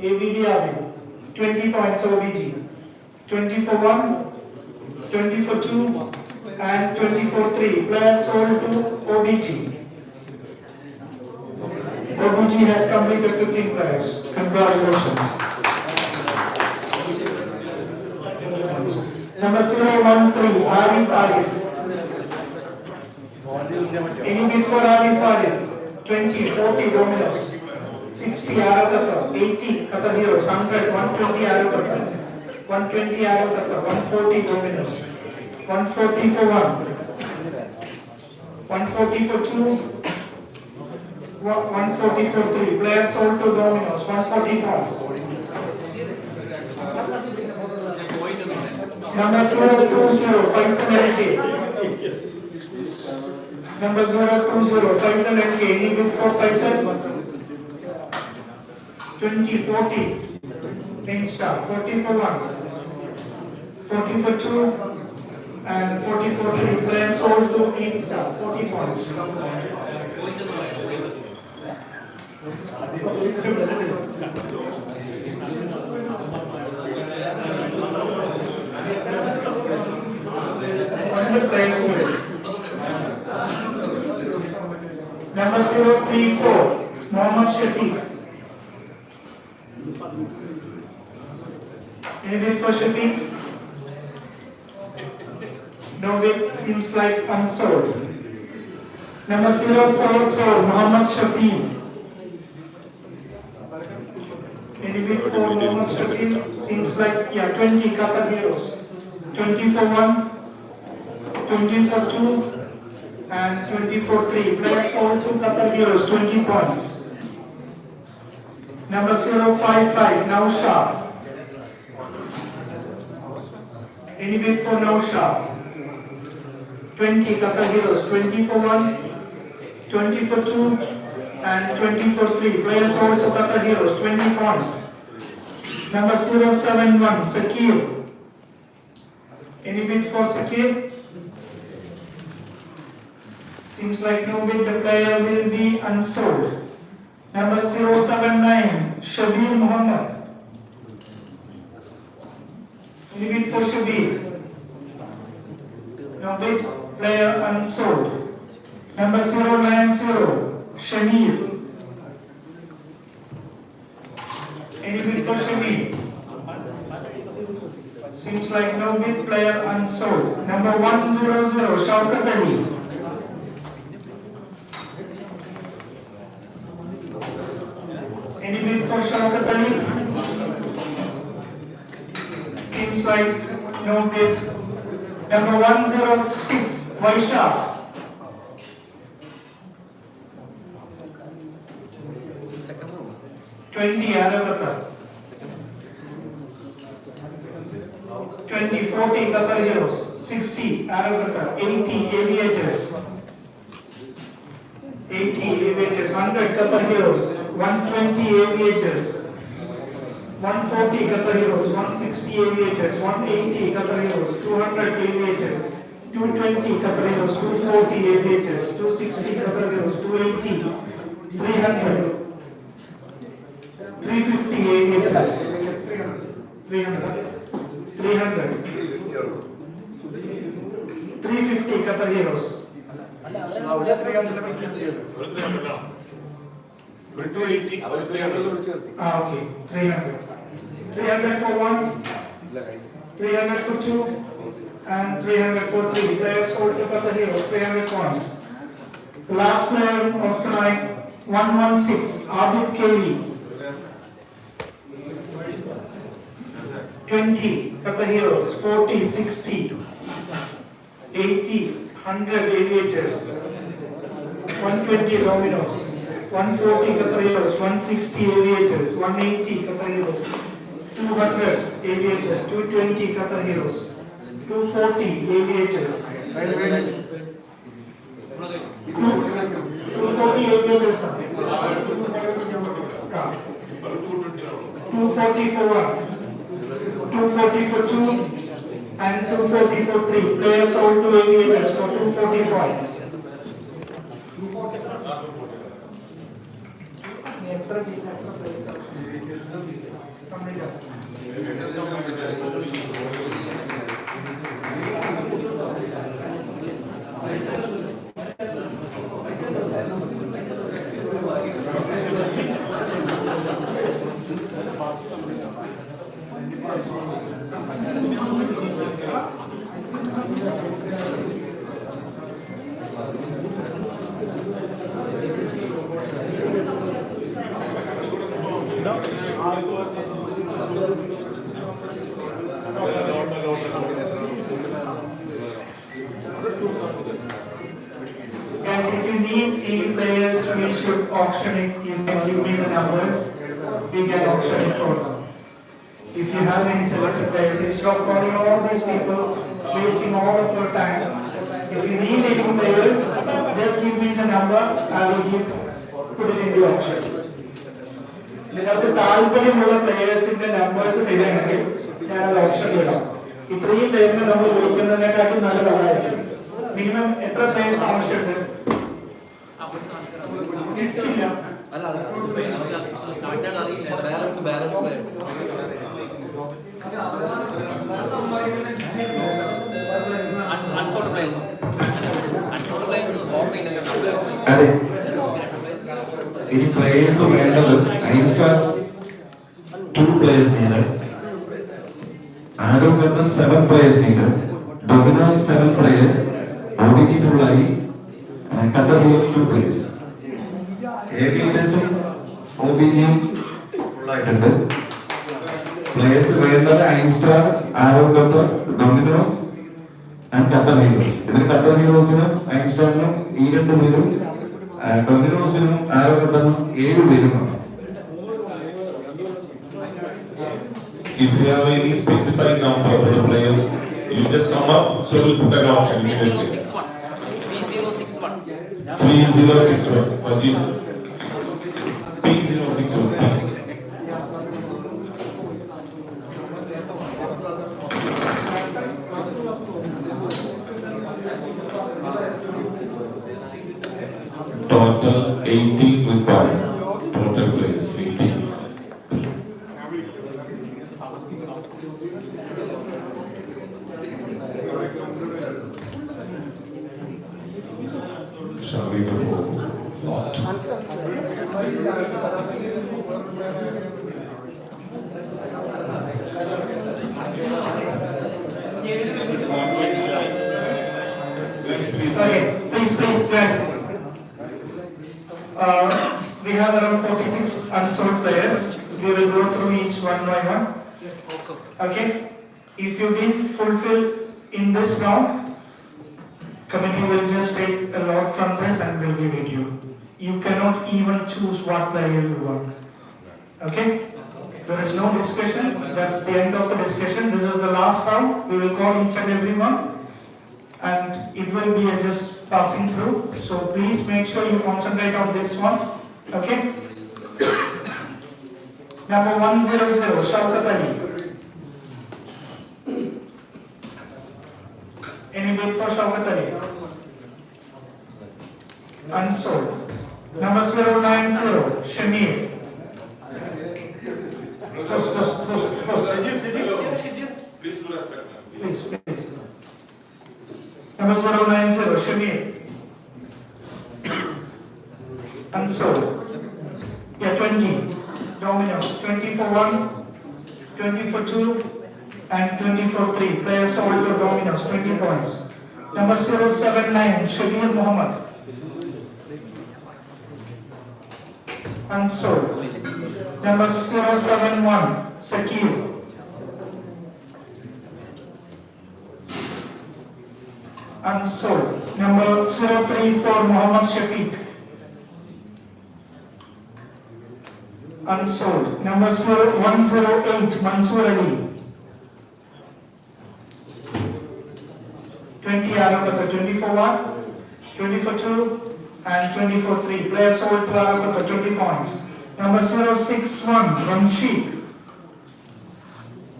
ABD Abid, 20 points OBG. 20 for 1, 20 for 2, and 20 for 3. Players sold to OBG. OBG has completed 15 players. Congratulations. Number 013, Arif Arif. Any bid for Arif Arif? 20, 40 Dominos, 60 Arrow Qatar, 80 Qatar Heroes, 100, 120 Arrow Qatar, 120 Arrow Qatar, 140 Dominos, 140 for 1, 140 for 2, 140 for 3. Players sold to Dominos, 140 pounds. Number 020, Faisal LK. Number 020, Faisal LK. Any bid for Faisal? 20, 40. main staff, 40 for 1, 40 for 2, and 40 for 3. Players sold to main staff, 40 points. Players sold. Number 034, Mohammad Shafiq. Any bid for Shafiq? No bid, seems like unsold. Number 044, Mohammad Shafiq. Any bid for Mohammad Shafiq? Seems like, 20 Qatar Heroes. 20 for 1, 20 for 2, and 20 for 3. Players sold to Qatar Heroes, 20 points. Number 055, Naushad. Any bid for Naushad? 20 Qatar Heroes, 20 for 1, 20 for 2, and 20 for 3. Players sold to Qatar Heroes, 20 points. Number 071, Sakir. Any bid for Sakir? Seems like no bid, the player will be unsold. Number 079, Shabir Muhammad. Any bid for Shabir? No bid, player unsold. Number 090, Shamir. Any bid for Shamir? Seems like no bid, player unsold. Number 100, Shaukat Ali. Any bid for Shaukat Ali? Seems like no bid. Number 106, Vaishak. $20, Aravata. 20, 40 Qatar Heroes. 60, Aravata. 80, Aviators. 80 Aviators. 100 Qatar Heroes. 120 Aviators. 140 Qatar Heroes. 160 Aviators. 180 Qatar Heroes. 200 Aviators. 220 Qatar Heroes. 240 Aviators. 260 Qatar Heroes. 280. 300. 350 Aviators. 300. 350 Qatar Heroes. 380. Okay, 300. 300 for 1, 300 for 2, and 300 for 3. Players sold to Qatar Heroes, 300 points. The last player of tonight, 116, Abid Kelly. 20 Qatar Heroes, 40, 60, 80, 100 Aviators, 120 Dominos, 140 Qatar Heroes, 160 Aviators, 180 Qatar Heroes, 200 Aviators, 220 Qatar Heroes, 240 Aviators, 240 Aviators, sir. 240 for 1. 240 for 2 and 240 for 3. Players sold to Aviators for 240 points. Guys, if you need any players, we should auction it. You can give me the numbers. We can auction it for them. If you have any selected players, instead of calling all these people, wasting all of your time, if you need any players, just give me the number. I will put it in the auction. നിങ്ങൾക്ക് താല്പര്യമുള്ള പ്ലേയേഴ്സിന്റെ numbers തരികയാണെങ്കിൽ ഞാൻ അത് option ഇടാം. ഇത്രയും പേരിന് നമ്മൾ കൊടുക്കുന്നതിനെക്കാട്ടും നല്ലതായിരിക്കും. മിനിമം എത്ര പ്ലേയേഴ്സ് ആവശ്യമുണ്ട്? ലിസ്റ്റ് ഇല്ല. അതെ, ഇനി പ്ലേയേഴ്സ് വേണ്ടത് 9-star 2 players needed, Arrow with 7 players needed, Dominos 7 players, ODG full ആയി, Qatar 2 players. ABS-ഉം OBG-യും full ആയിട്ടുണ്ട്. പ്ലേയേഴ്സ് വേണ്ടത് 9-star, Arrow with Dominos and Qatar Heroes. ഇതിൽ ഖത്തർ ഹീറോസിനും 9-starനും ഈ 2 പേരും, ഡൊമിനോസിനും ആരോ ഖത്തറിനും 7 പേരുമാണ്. If you have any specified number for the players, you just come up, so we'll put an option immediately. 3061. Ajit. P061. Total 18 required. Total players 18. Shall we go for lot? Okay, please, guys. We have around 46 unsold players. We will go through each one by one. Okay? If you didn't fulfill in this round, committee will just take a lot from this and will give it you. You cannot even choose what player you want. Okay? There is no discussion. That's the end of the discussion. This is the last round. We will call each and every one. And it will be just passing through. So please make sure you concentrate on this one. Okay? Number 100, Shaukat Ali. Any bid for Shaukat Ali? Unsold. Number 090, Shamir. Close. Please do respect. Please. Number 090, Shamir. Unsold. Yeah, 20. Dominos. 20 for 1, 20 for 2, and 20 for 3. Players sold to Dominos, 20 points. Number 079, Shabir Muhammad. Unsold. Number 071, Sakir. Unsold. Number 034, Muhammad Shafiq. Unsold. Number 108, Mansoor Ali. 20 Arakata, 20 for 1, 20 for 2, and 20 for 3. Players sold to Arakata, 20 points. Number 061, Ramshik.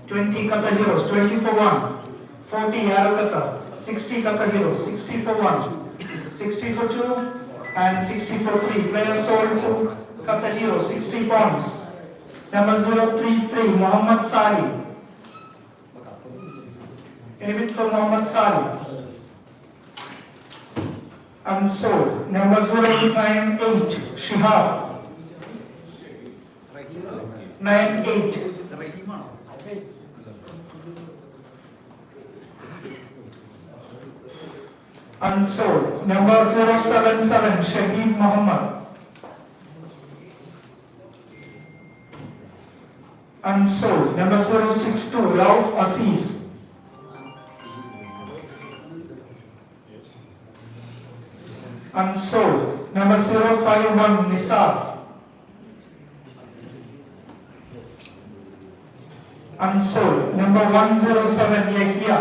20 Qatar Heroes, 20 for 1, 40 Arakata, 60 Qatar Heroes, 60 for 1, 60 for 2, and 60 for 3. Players sold to Qatar Heroes, 60 points. Number 033, Muhammad Salih. Any bid for Muhammad Salih? Unsold. Number 098, Shihab. 98. Unsold. Number 077, Shahid Muhammad. Unsold. Number 062, Rauf Aziz. Unsold. Number 051, Nisar. Unsold. Number 107, Yahya.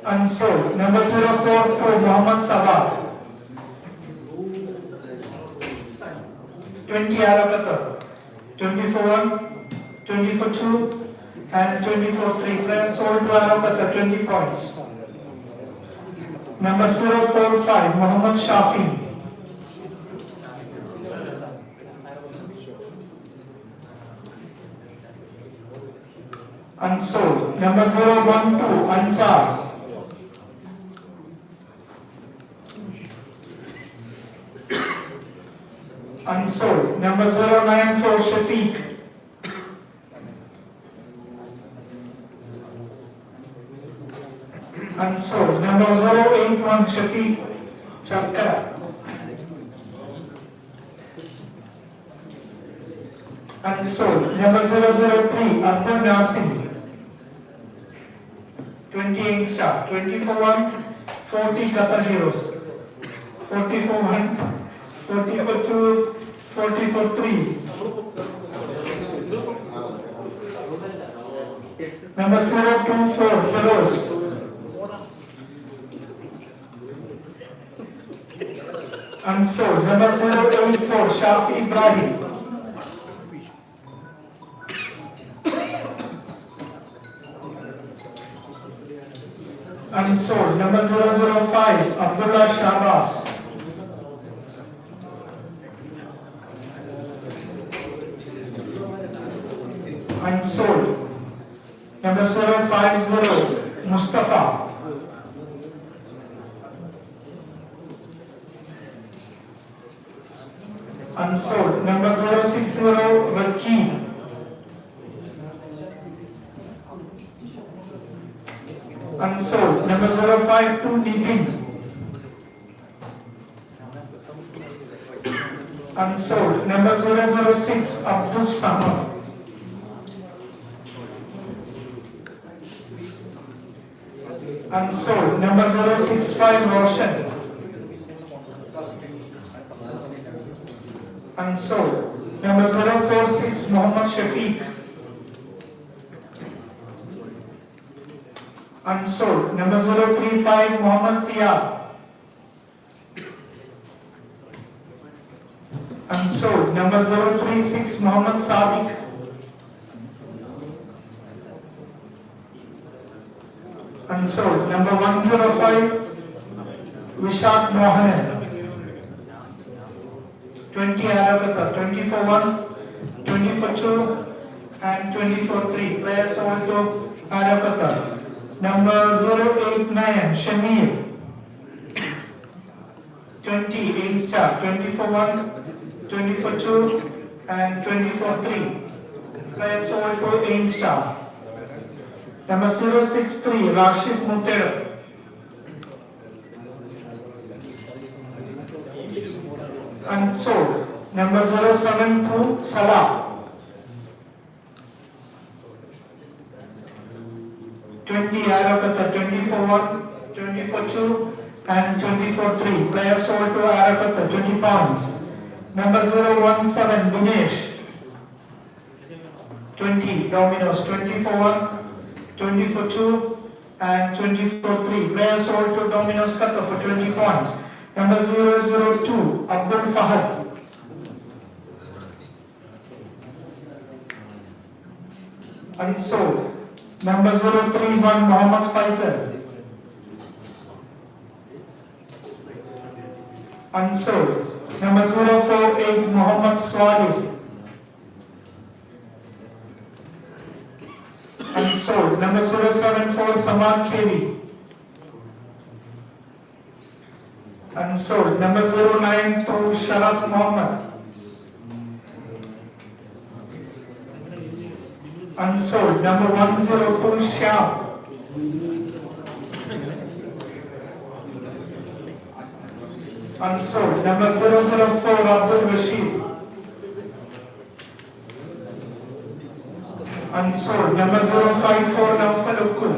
Unsold. Number 044, Muhammad Sabah. 20 Arakata, 20 for 1, 20 for 2, and 20 for 3. Players sold to Arakata, 20 points. Number 045, Muhammad Shafi. Unsold. Number 012, Ansar. Unsold. Number 094, Shafiq. Unsold. Number 081, Shafiq Chakra. Unsold. Number 003, Abdul Nasim. 28 star. 20 for 1, 40 Qatar Heroes. 40 for 1, 40 for 2, 40 for 3. Number 024, Feroz. Unsold. Number 084, Shafi Ibrahim. Unsold. Number 005, Abdullah Shahbaz. Unsold. Number 050, Mustafa. Unsold. Number 060, Rakib. Unsold. Number 052, Nitin. Unsold. Number 006, Abdul Samad. Unsold. Number 065, Roshan. Unsold. Number 046, Muhammad Shafiq. Unsold. Number 035, Muhammad Siyad. Unsold. Number 036, Muhammad Sadiq. Unsold. Number 105, Vishak Mohanan. 20 Arakata, 20 for 1, 20 for 2, and 20 for 3. Players sold to Arakata. Number 089, Shamir. 20, 8 star, 20 for 1, 20 for 2, and 20 for 3. Players sold to 8 star. Number 063, Rashid Muter. Unsold. Number 072, Salah. 20 Arakata, 20 for 1, 20 for 2, and 20 for 3. Player sold to Arakata, 20 pounds. Number 017, Dinesh. 20 Dominoes, 20 for 1, 20 for 2, and 20 for 3. Player sold to Dominoes Qatar for 20 points. Number 002, Abdul Fahad. Unsold. Number 031, Muhammad Faisal. Unsold. Number 048, Muhammad Swali. Unsold. Number 074, Samad Kevi. Unsold. Number 092, Sharaf Muhammad. Unsold. Number 102, Shyam. Unsold. Number 004, Abdul Rashid. Unsold. Number 054, Naufal Ukul.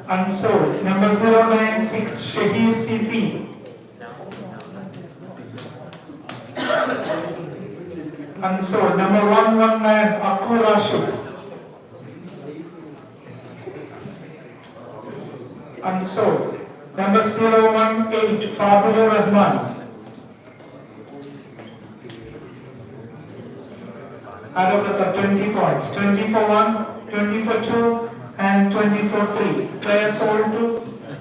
Unsold. Number 096, Shahir CP. Unsold. Number 119, Akur Rashid. Unsold. Number Number 018, Fadilur Rahman. Arrow Qatar 20 points. 20 for 1, 20 for 2, and 20 for 3. Players sold to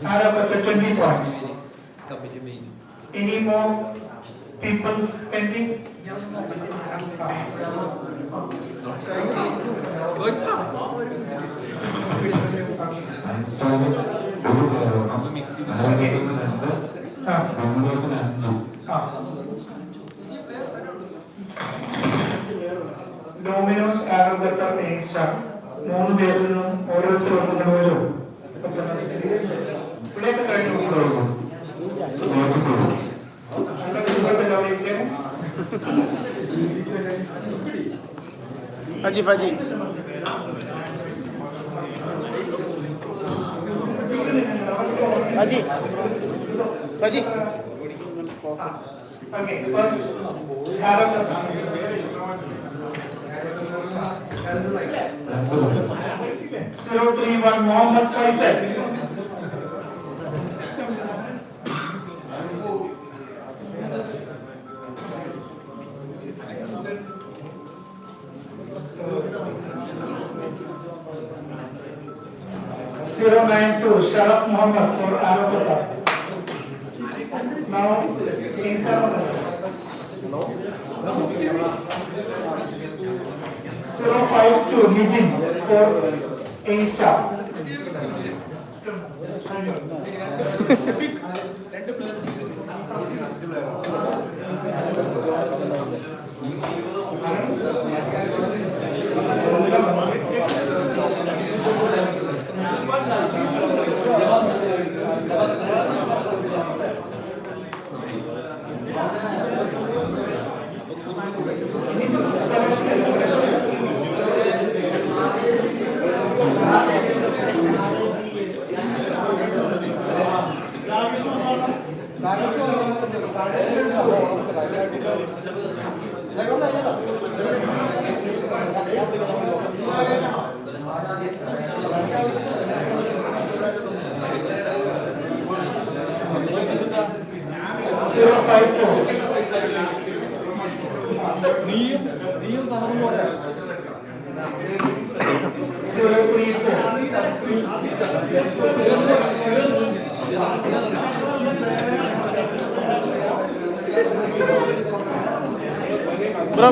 Arrow Qatar 20 points. Any more people pending? അയൺസ്റ്റാർ ഒരു player ഡൊമിനോസിന് 5. Dominos, Arrow Qatar, A-Star. 3 പേരിൽ നിന്നും ഓരോരുത്തർ വരും. ഇവിടെയൊക്കെ കഴിഞ്ഞു. നല്ല സുഖമല്ലോ വീട്ടില്. Haji, Haji. Haji. Haji. Okay, first, Arrow Qatar. 031 Mohammed Faisal. Zero 92 Sharaf Muhammad for Arrow Qatar. Now, Insar 052 Nitin for A-Star.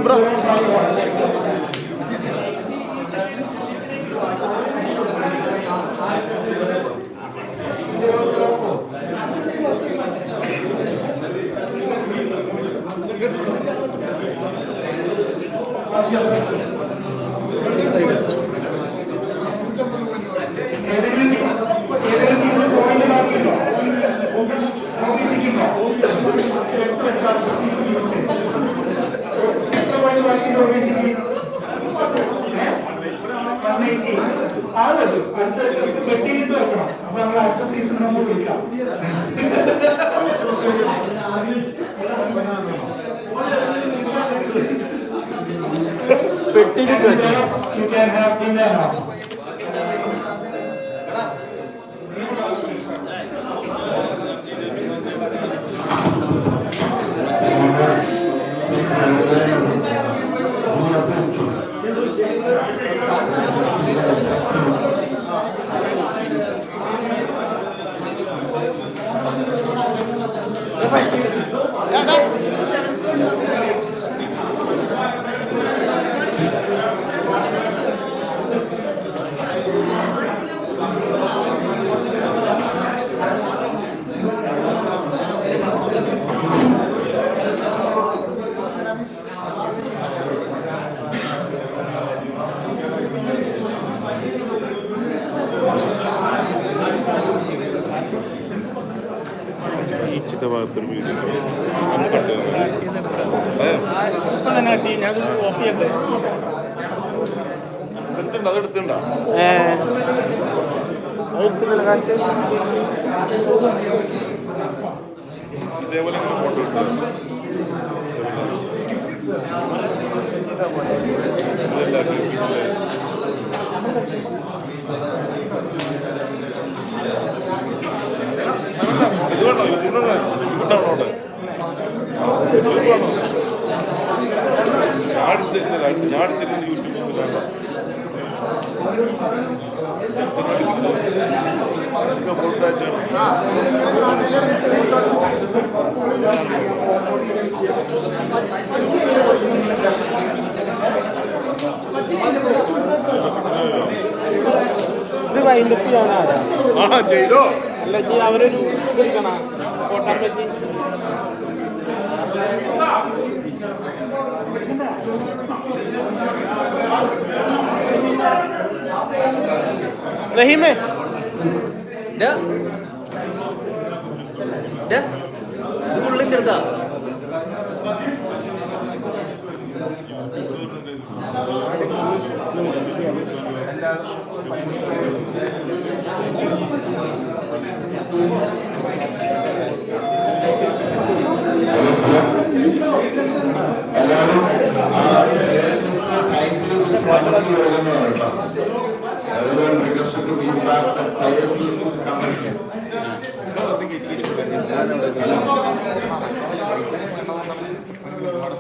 Bro. അടുത്ത സീസൺ നമ്മൾ വിളിക്കാം. You can have dinner now. ഇതേപോലെ ഫോട്ടോ എടുത്തു ഞാൻ എടുത്തിരുന്നത് യൂട്യൂബിലാണ്. ഇതൊക്കെ കൊടുത്തയച്ചാണ്. ഇത് വൈൻഡപ്പ് ചെയ്യാനാണ്. ആ ചെയ്തോ. അല്ല ഇനി അവരൊരു ഇതെടുക്കണം കോട്ടാൻ പറ്റി. റഹീമേ ഇത് പുള്ളിൻ്റെ അടുത്താ. എല്ലാവരും സൈൻ ചെയ്ത് യോഗം കേട്ടോ. Everyone requested to be back the players list to come and say.